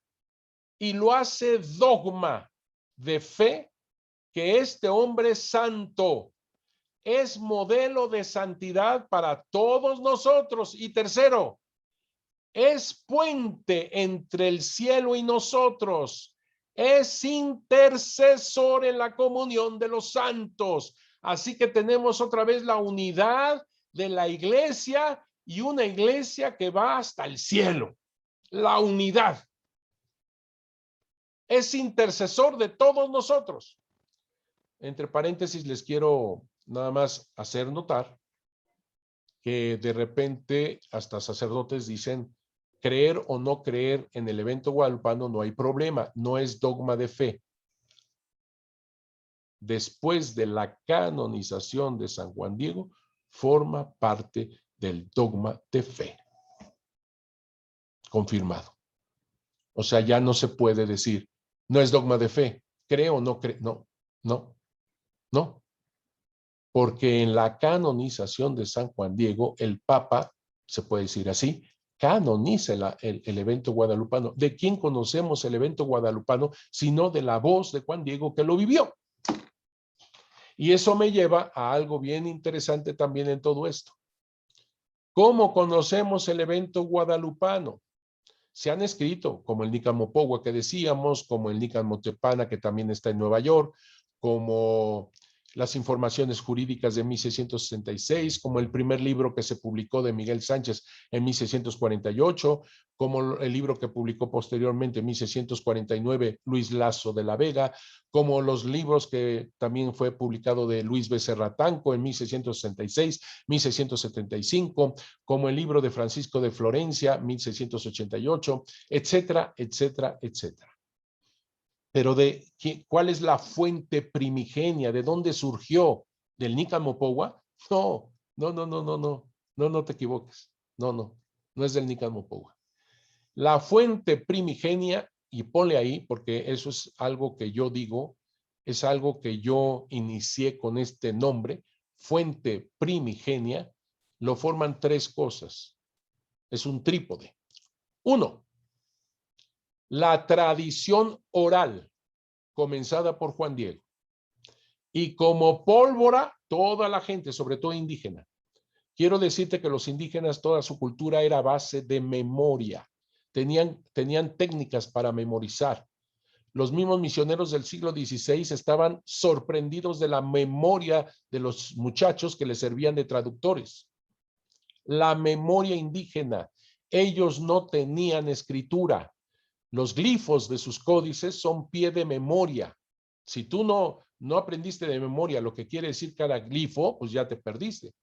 y lo hace dogma de fe que este hombre santo es modelo de santidad para todos nosotros. Y tercero, es puente entre el cielo y nosotros, es intercesor en la comunión de los santos. Así que tenemos otra vez la unidad de la iglesia y una iglesia que va hasta el cielo. La unidad. Es intercesor de todos nosotros. Entre paréntesis, les quiero nada más hacer notar que de repente hasta sacerdotes dicen creer o no creer en el evento guadalupano no hay problema, no es dogma de fe. Después de la canonización de San Juan Diego, forma parte del dogma de fe. Confirmado. O sea, ya no se puede decir, no es dogma de fe, creo o no creo, no. Porque en la canonización de San Juan Diego, el Papa, se puede decir así, canoniza el evento guadalupano. ¿De quién conocemos el evento guadalupano? Sino de la voz de Juan Diego que lo vivió. Y eso me lleva a algo bien interesante también en todo esto. ¿Cómo conocemos el evento guadalupano? Se han escrito, como el Nican Mopogua que decíamos, como el Nican Motepana que también está en Nueva York, como las informaciones jurídicas de 1666, como el primer libro que se publicó de Miguel Sánchez en 1648, como el libro que publicó posteriormente en 1649 Luis Lasso de la Vega, como los libros que también fue publicado de Luis Becerra Tanco en 1666, 1675, como el libro de Francisco de Florencia, 1688, etcétera, etcétera, etcétera. Pero ¿cuál es la fuente primigenia? ¿De dónde surgió? ¿Del Nican Mopogua? No te equivoques. No es del Nican Mopogua. La fuente primigenia, y ponle ahí, porque eso es algo que yo digo, es algo que yo inicié con este nombre, fuente primigenia, lo forman tres cosas. Es un trípode. Uno, la tradición oral comenzada por Juan Diego. Y como pólvora, toda la gente, sobre todo indígena. Quiero decirte que los indígenas, toda su cultura era a base de memoria. Tenían técnicas para memorizar. Los mismos misioneros del siglo XVI estaban sorprendidos de la memoria de los muchachos que les servían de traductores. La memoria indígena. Ellos no tenían escritura. Los glifos de sus códices son pie de memoria. Si tú no aprendiste de memoria lo que quiere decir cada glifo, pues ya te perdiste.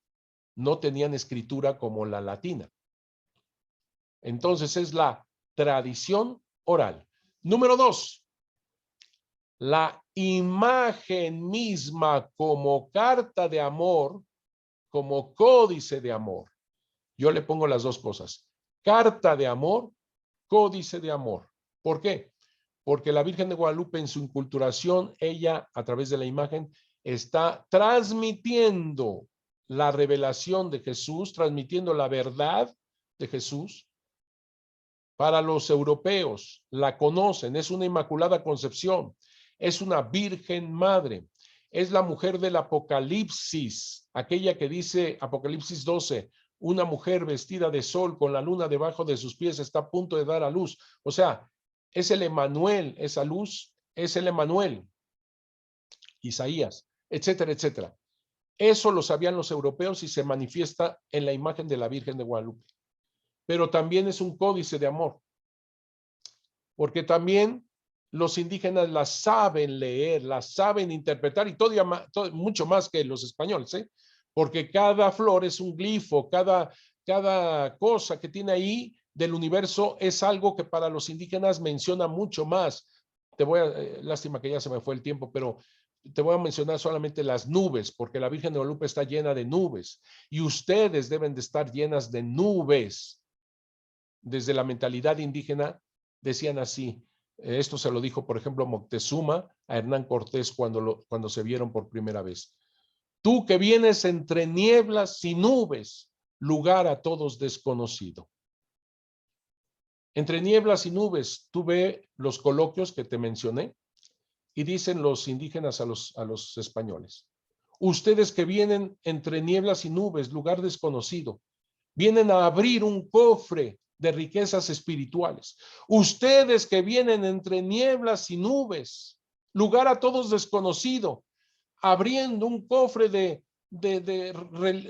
No tenían escritura como la latina. Entonces es la tradición oral. Número 2, la imagen misma como carta de amor, como códice de amor. Yo le pongo las dos cosas. Carta de amor, códice de amor. ¿Por qué? Porque la Virgen de Guadalupe en su inculturación, ella a través de la imagen está transmitiendo la revelación de Jesús, transmitiendo la verdad de Jesús. Para los europeos, la conocen, es una inmaculada concepción, es una virgen madre, es la mujer del Apocalipsis, aquella que dice Apocalipsis 12, una mujer vestida de sol con la luna debajo de sus pies está a punto de dar a luz. O sea, es el Emanuel, esa luz, es el Emanuel, Isaías, etcétera, etcétera. Eso lo sabían los europeos y se manifiesta en la imagen de la Virgen de Guadalupe. Pero también es un códice de amor, porque también los indígenas la saben leer, la saben interpretar y todavía más, mucho más que los españoles, ¿eh? porque cada flor es un glifo, cada cosa que tiene ahí del universo es algo que para los indígenas menciona mucho más. Lástima que ya se me fue el tiempo, pero te voy a mencionar solamente las nubes, porque la Virgen de Guadalupe está llena de nubes y ustedes deben de estar llenas de nubes. Desde la mentalidad indígena decían así. Esto se lo dijo, por ejemplo, Moctezuma a Hernán Cortés cuando se vieron por primera vez. Tú que vienes entre nieblas y nubes, lugar a todos desconocido. Entre nieblas y nubes, tú ve los coloquios que te mencioné y dicen los indígenas a los españoles. Ustedes que vienen entre nieblas y nubes, lugar desconocido, vienen a abrir un cofre de riquezas espirituales. Ustedes que vienen entre nieblas y nubes, lugar a todos desconocido, abriendo un cofre de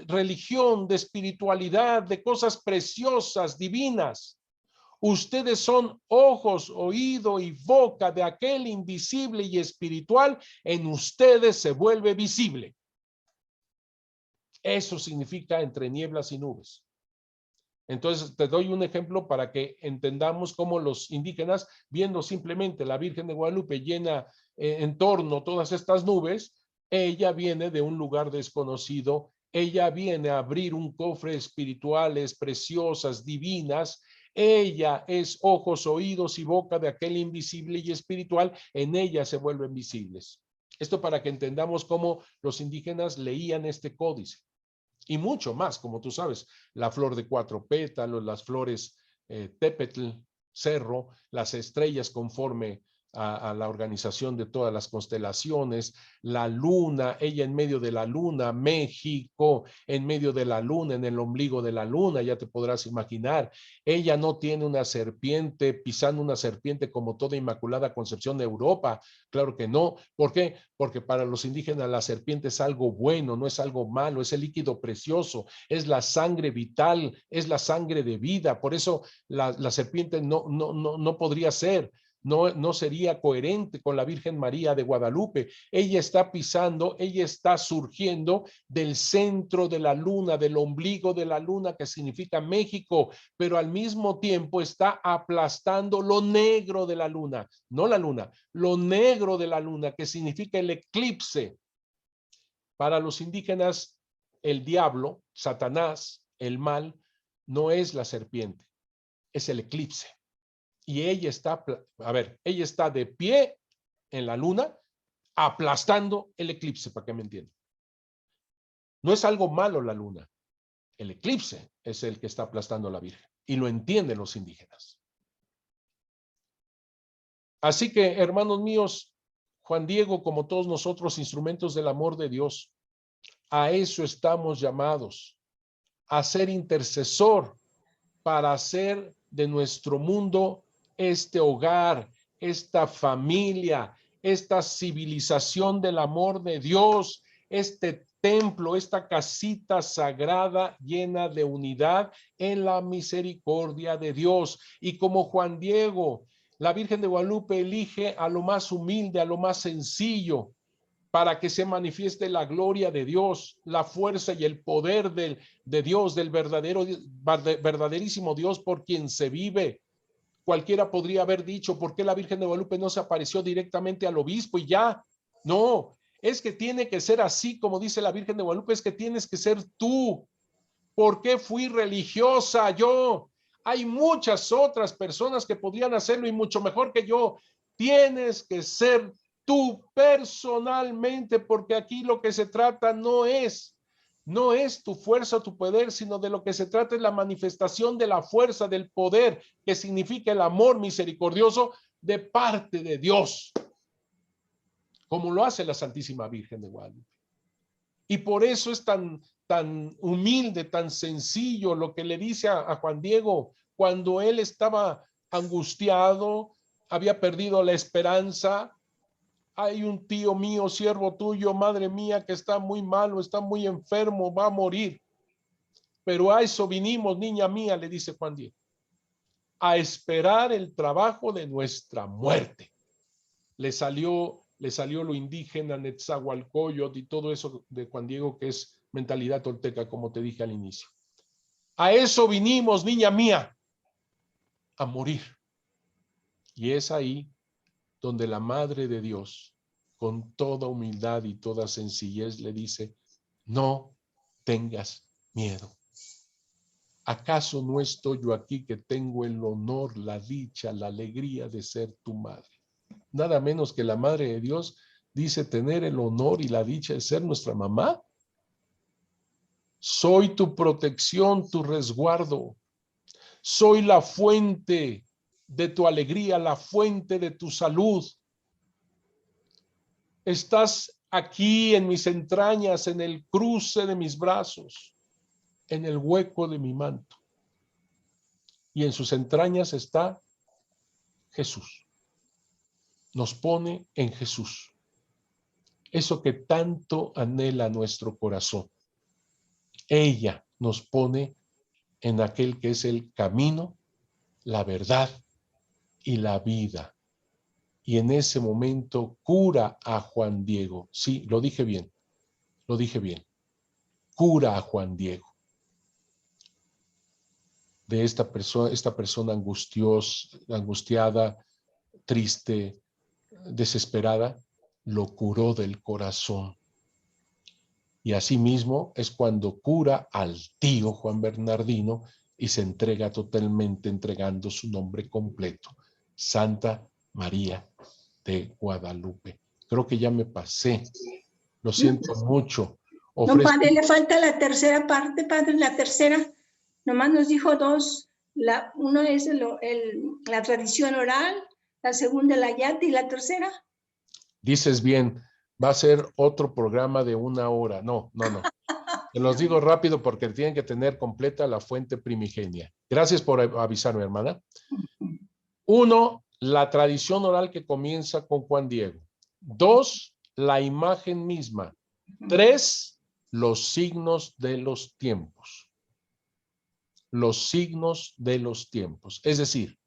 religión, de espiritualidad, de cosas preciosas, divinas. Ustedes son ojos, oído y boca de aquel invisible y espiritual, en ustedes se vuelve visible. Eso significa entre nieblas y nubes. Entonces te doy un ejemplo para que entendamos cómo los indígenas, viendo simplemente la Virgen de Guadalupe llena en torno todas estas nubes, ella viene de un lugar desconocido, ella viene a abrir un cofre espirituales, preciosas, divinas. Ella es ojos, oídos y boca de aquel invisible y espiritual, en ella se vuelven visibles. Esto para que entendamos cómo los indígenas leían este códice. Y mucho más, como tú sabes, la flor de 4 pétalos, las flores tepetl, cerro, las estrellas conforme a la organización de todas las constelaciones, la luna, ella en medio de la luna, México en medio de la luna, en el ombligo de la luna, ya te podrás imaginar. Ella no tiene una serpiente, pisando una serpiente como toda Inmaculada Concepción de Europa, claro que no. ¿Por qué? Porque para los indígenas la serpiente es algo bueno, no es algo malo, es el líquido precioso, es la sangre vital, es la sangre de vida. Por eso la serpiente no podría ser. No sería coherente con la Virgen María de Guadalupe. Ella está pisando, ella está surgiendo del centro de la luna, del ombligo de la luna, que significa México, pero al mismo tiempo está aplastando lo negro de la luna, no la luna, lo negro de la luna, que significa el eclipse. Para los indígenas, el diablo, Satanás, el mal, no es la serpiente, es el eclipse. Y ella está, ella está de pie en la luna, aplastando el eclipse, para que me entiendan. No es algo malo la luna, el eclipse es el que está aplastando a la Virgen, y lo entienden los indígenas. Así que, hermanos míos, Juan Diego, como todos nosotros, instrumentos del amor de Dios, a eso estamos llamados, a ser intercesor para hacer de nuestro mundo este hogar, esta familia, esta civilización del amor de Dios, este templo, esta casita sagrada llena de unidad en la misericordia de Dios. Y como Juan Diego, la Virgen de Guadalupe elige a lo más humilde, a lo más sencillo, para que se manifieste la gloria de Dios, la fuerza y el poder de Dios, del verdaderísimo Dios por quien se vive. Cualquiera podría haber dicho, ¿por qué la Virgen de Guadalupe no se apareció directamente al obispo y ya? No, es que tiene que ser así, como dice la Virgen de Guadalupe, es que tienes que ser tú. ¿Por qué fui religiosa yo? Hay muchas otras personas que podrían hacerlo y mucho mejor que yo. Tienes que ser tú personalmente, porque aquí lo que se trata no es tu fuerza o tu poder, sino de lo que se trata es la manifestación de la fuerza, del poder, que significa el amor misericordioso de parte de Dios, como lo hace la Santísima Virgen de Guadalupe. Y por eso es tan humilde, tan sencillo lo que le dice a Juan Diego cuando él estaba angustiado, había perdido la esperanza. Hay un tío mío, siervo tuyo, madre mía, que está muy malo, está muy enfermo, va a morir. Pero a eso vinimos, niña mía, le dice Juan Diego, a esperar el trabajo de nuestra muerte. Le salió lo indígena, Netzahualcóyotl y todo eso de Juan Diego, que es mentalidad tolteca, como te dije al inicio. A eso vinimos, niña mía, a morir. Y es ahí donde la Madre de Dios, con toda humildad y toda sencillez, le dice, no tengas miedo. ¿Acaso no estoy yo aquí que tengo el honor, la dicha, la alegría de ser tu madre? Nada menos que la Madre de Dios dice tener el honor y la dicha de ser nuestra mamá. Soy tu protección, tu resguardo. Soy la fuente de tu alegría, la fuente de tu salud. Estás aquí en mis entrañas, en el cruce de mis brazos, en el hueco de mi manto. Y en sus entrañas está Jesús. Nos pone en Jesús. Eso que tanto anhela nuestro corazón. Ella nos pone en aquel que es el camino, la verdad y la vida. Y en ese momento cura a Juan Diego. Sí, lo dije bien, lo dije bien. Cura a Juan Diego. De esta persona angustiada, triste, desesperada, lo curó del corazón. Y asimismo es cuando cura al tío Juan Bernardino y se entrega totalmente entregando su nombre completo, Santa María de Guadalupe. Creo que ya me pasé. Lo siento mucho. No, padre, le falta la tercera parte, padre, la tercera. Nomás nos dijo dos. Uno es la tradición oral, la segunda la yati y la tercera. Dices bien, va a ser otro programa de 1 hora. No. Te los digo rápido porque tienen que tener completa la fuente primigenia. Gracias por avisarme, hermana. 1, la tradición oral que comienza con Juan Diego. 2, la imagen misma. 3, los signos de los tiempos. Los signos de los tiempos. Es decir,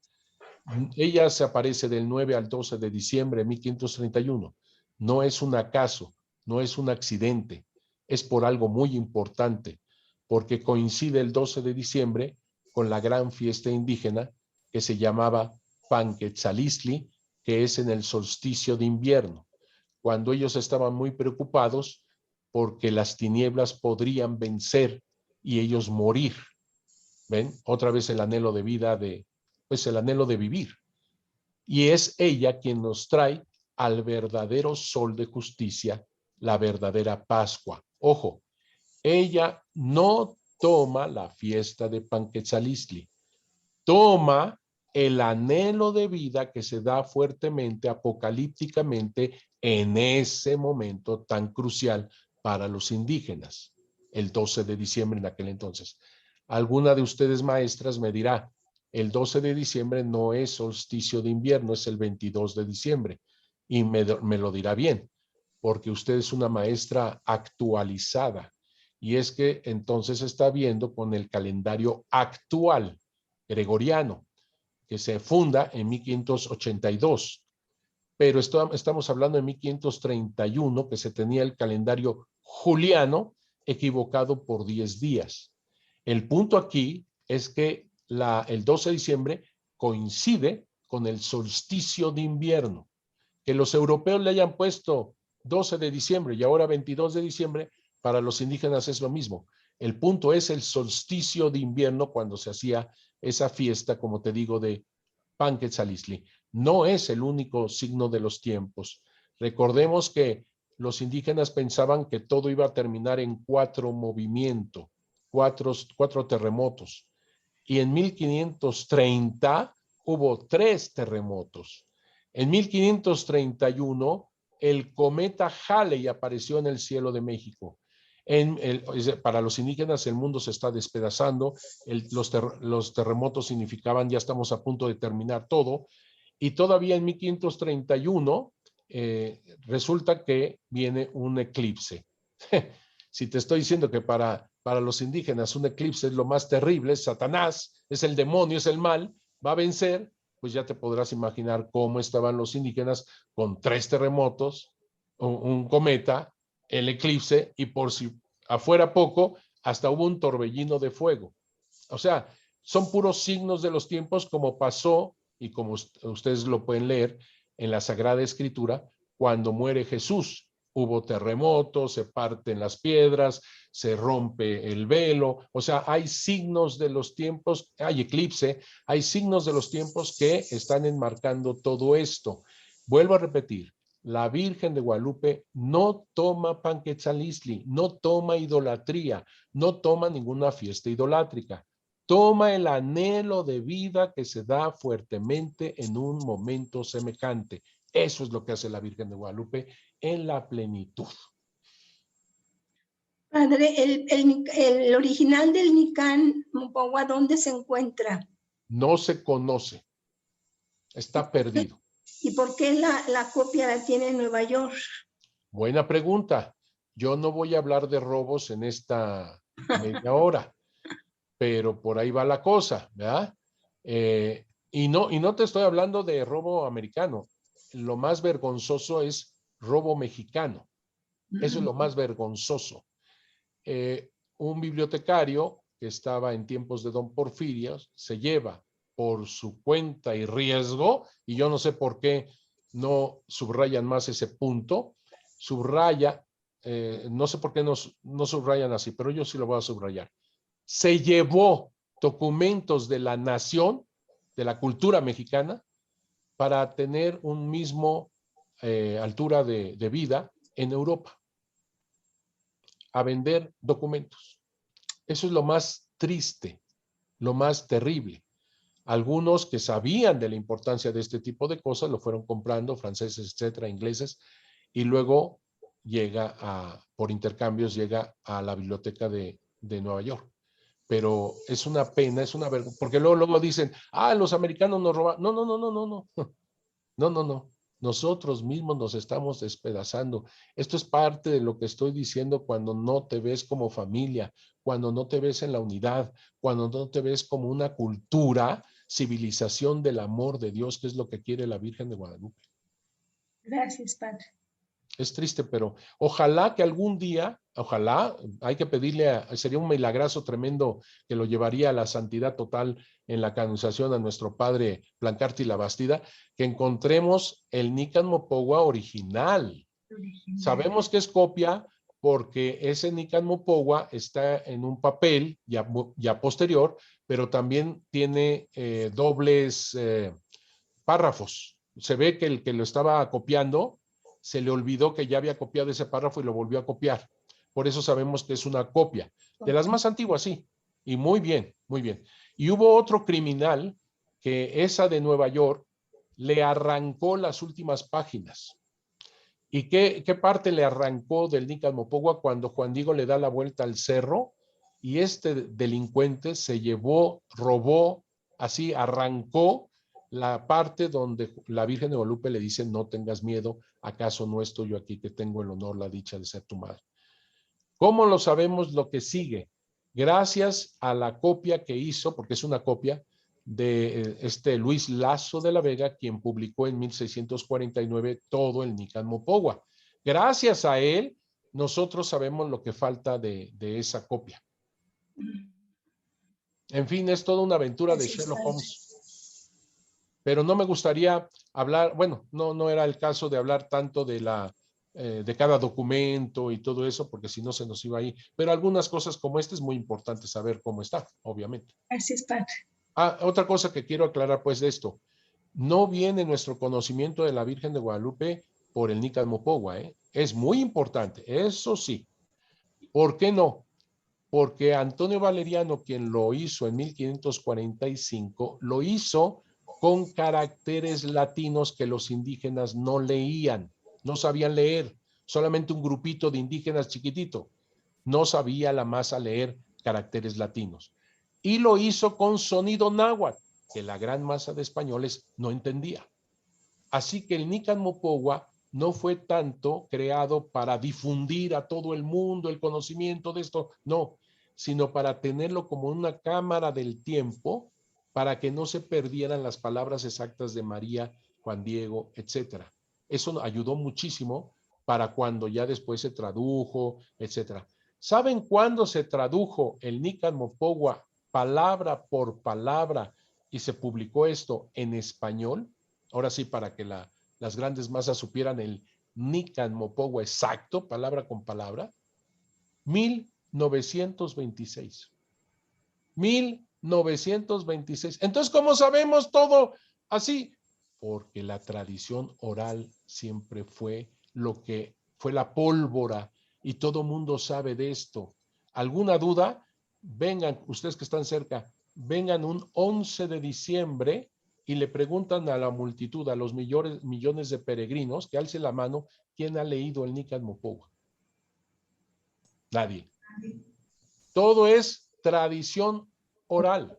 ella se aparece del 9 al 12 de diciembre de 1531. No es un acaso, no es un accidente, es por algo muy importante, porque coincide el 12 de diciembre con la gran fiesta indígena que se llamaba Panquetzalistli, que es en el solsticio de invierno, cuando ellos estaban muy preocupados porque las tinieblas podrían vencer y ellos morir. ¿Ven? Otra vez el anhelo de vida pues el anhelo de vivir. Y es ella quien nos trae al verdadero sol de justicia, la verdadera Pascua. Ojo, ella no toma la fiesta de Panquetzalistli, toma el anhelo de vida que se da fuertemente, apocalípticamente, en ese momento tan crucial para los indígenas, el 12 de diciembre en aquel entonces. Alguna de ustedes maestras me dirá, el 12 de diciembre no es solsticio de invierno, es el 22 de diciembre. Y me lo dirá bien, porque usted es una maestra actualizada. Y es que entonces está viendo con el calendario actual, gregoriano, que se funda en 1582. Pero estamos hablando de 1531, que se tenía el calendario juliano equivocado por 10 días. El punto aquí es que el 12 de diciembre coincide con el solsticio de invierno. Que los europeos le hayan puesto 12 de diciembre y ahora 22 de diciembre, para los indígenas es lo mismo. El punto es el solsticio de invierno cuando se hacía esa fiesta, como te digo, de Panquetzalistli. No es el único signo de los tiempos. Recordemos que los indígenas pensaban que todo iba a terminar en 4 movimientos, 4 terremotos. Y en 1530 hubo 3 terremotos. En 1531, el cometa Halley apareció en el cielo de México. Para los indígenas el mundo se está despedazando, los terremotos significaban ya estamos a punto de terminar todo, y todavía en 1531 resulta que viene un eclipse. Si te estoy diciendo que para los indígenas un eclipse es lo más terrible, es Satanás, es el demonio, es el mal, va a vencer, pues ya te podrás imaginar cómo estaban los indígenas con 3 terremotos, un cometa, el eclipse, y por si afuera poco, hasta hubo un torbellino de fuego. O sea, son puros signos de los tiempos, como pasó, y como ustedes lo pueden leer en la Sagrada Escritura, cuando muere Jesús. Hubo terremotos, se parten las piedras, se rompe el velo. O sea, hay signos de los tiempos, hay eclipse, hay signos de los tiempos que están enmarcando todo esto. Vuelvo a repetir, la Virgen de Guadalupe no toma panquetzalistli, no toma idolatría, no toma ninguna fiesta idolátrica. Toma el anhelo de vida que se da fuertemente en un momento semejante. Eso es lo que hace la Virgen de Guadalupe en la plenitud. Padre, el original del Nican Mopogua, ¿dónde se encuentra? No se conoce. Está perdido. ¿Y por qué la copia la tiene en Nueva York? Buena pregunta. Yo no voy a hablar de robos en esta media hora, pero por ahí va la cosa, ¿verdad? Y no te estoy hablando de robo americano. Lo más vergonzoso es robo mexicano. Eso es lo más vergonzoso. Un bibliotecario que estaba en tiempos de Don Porfirio se lleva por su cuenta y riesgo, y yo no sé por qué no subrayan más ese punto, subraya, no sé por qué no subrayan así, pero yo sí lo voy a subrayar. Se llevó documentos de la nación, de la cultura mexicana, para tener un mismo altura de vida en Europa, a vender documentos. Eso es lo más triste, lo más terrible. Algunos que sabían de la importancia de este tipo de cosas lo fueron comprando, franceses, etcétera, ingleses, y luego por intercambios, llega a la biblioteca de Nueva York. Pero es una pena, es una vergüenza, porque luego dicen, los americanos nos roban. No, no, no, no, no, no, no, no, no. Nosotros mismos nos estamos despedazando. Esto es parte de lo que estoy diciendo cuando no te ves como familia, cuando no te ves en la unidad, cuando no te ves como una cultura, civilización del amor de Dios, que es lo que quiere la Virgen de Guadalupe. Gracias, Padre. Es triste, pero ojalá que algún día, ojalá, hay que pedirle, sería un milagrazo tremendo que lo llevaría a la santidad total en la canonización a nuestro padre Plancarte la Bastida, que encontremos el Nican Mopogua original. Sabemos que es copia porque ese Nican Mopogua está en un papel ya posterior, pero también tiene dobles párrafos. Se ve que el que lo estaba copiando se le olvidó que ya había copiado ese párrafo y lo volvió a copiar. Por eso sabemos que es una copia. De las más antiguas, sí. Y muy bien, muy bien. Y hubo otro criminal que esa de Nueva York le arrancó las últimas páginas. ¿Y qué parte le arrancó del Nican Mopogua cuando Juan Diego le da la vuelta al cerro y este delincuente se llevó, robó, así arrancó la parte donde la Virgen de Guadalupe le dice, no tengas miedo, acaso no estoy yo aquí que tengo el honor, la dicha de ser tu madre? ¿Cómo lo sabemos lo que sigue? Gracias a la copia que hizo, porque es una copia de Luis Lasso de la Vega, quien publicó en 1649 todo el Nican Mopogua. Gracias a él, nosotros sabemos lo que falta de esa copia. En fin, es toda una aventura de Sherlock Holmes. Pero no me gustaría hablar, bueno, no era el caso de hablar tanto de de cada documento y todo eso, porque si no se nos iba ahí. Pero algunas cosas como esta es muy importante saber cómo está, obviamente. Gracias, Padre. Otra cosa que quiero aclarar pues de esto. No viene nuestro conocimiento de la Virgen de Guadalupe por el Nican Mopogua, ¿eh? Es muy importante, eso sí. ¿Por qué no? Porque Antonio Valeriano, quien lo hizo en 1545, lo hizo con caracteres latinos que los indígenas no leían, no sabían leer, solamente un grupito de indígenas chiquitito, no sabía la masa leer caracteres latinos. Y lo hizo con sonido náhuatl, que la gran masa de españoles no entendía. Así que el Nican Mopogua no fue tanto creado para difundir a todo el mundo el conocimiento de esto, no, sino para tenerlo como una cámara del tiempo, para que no se perdieran las palabras exactas de María, Juan Diego, etcétera. Eso ayudó muchísimo para cuando ya después se tradujo, etcétera. ¿Saben cuándo se tradujo el Nican Mopogua palabra por palabra y se publicó esto en español? Ahora sí, para que las grandes masas supieran el Nican Mopogua exacto, palabra con palabra. 1926. 1926. Entonces, ¿cómo sabemos todo así? Porque la tradición oral siempre fue lo que fue la pólvora y todo mundo sabe de esto. ¿Alguna duda? Vengan, ustedes que están cerca, vengan un 11 de diciembre y le preguntan a la multitud, a los millones de peregrinos, que alce la mano, ¿quién ha leído el Nican Mopogua? Nadie. Todo es tradición oral.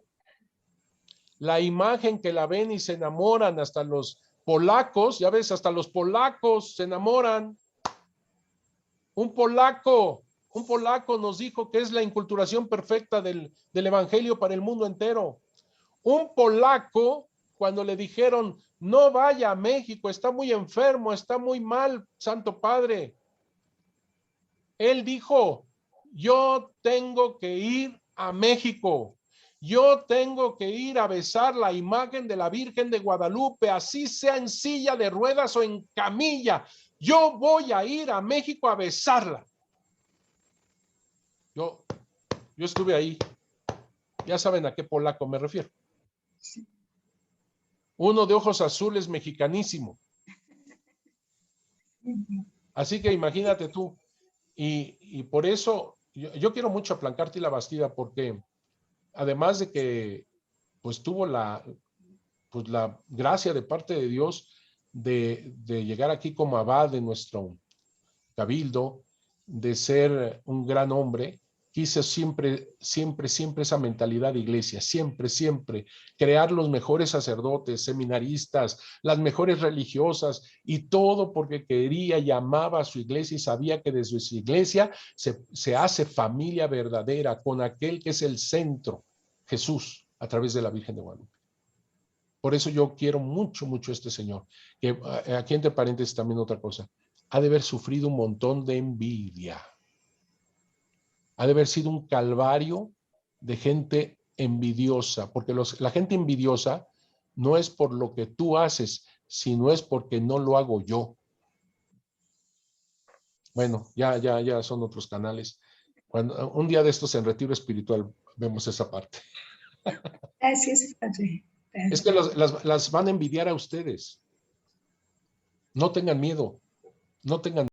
La imagen que la ven y se enamoran, hasta los polacos, ya ves, hasta los polacos se enamoran. Un polaco nos dijo que es la inculturación perfecta del evangelio para el mundo entero. Un polaco, cuando le dijeron, no vaya a México, está muy enfermo, está muy mal, Santo Padre. Él dijo, yo tengo que ir a México. Yo tengo que ir a besar la imagen de la Virgen de Guadalupe, así sea en silla de ruedas o en camilla. Yo voy a ir a México a besarla. Yo estuve ahí. Ya saben a qué polaco me refiero. Uno de ojos azules mexicanísimo. Así que imagínate tú. Y por eso yo quiero mucho a Plancarte y la Bastida, porque además de que pues tuvo la gracia de parte de Dios de llegar aquí como abad de nuestro cabildo, de ser un gran hombre, quise siempre esa mentalidad de iglesia, siempre crear los mejores sacerdotes, seminaristas, las mejores religiosas y todo porque quería y amaba a su iglesia y sabía que desde su iglesia se hace familia verdadera con aquel que es el centro, Jesús, a través de la Virgen de Guadalupe. Por eso yo quiero mucho a este señor, que aquí entre paréntesis también otra cosa, ha de haber sufrido un montón de envidia. Ha de haber sido un calvario de gente envidiosa, porque la gente envidiosa no es por lo que tú haces, sino es porque no lo hago yo. Bueno, ya son otros canales. Cuando un día de estos en Retiro Espiritual vemos esa parte. Gracias, Padre. Es que las van a envidiar a ustedes. No tengan miedo, no tengan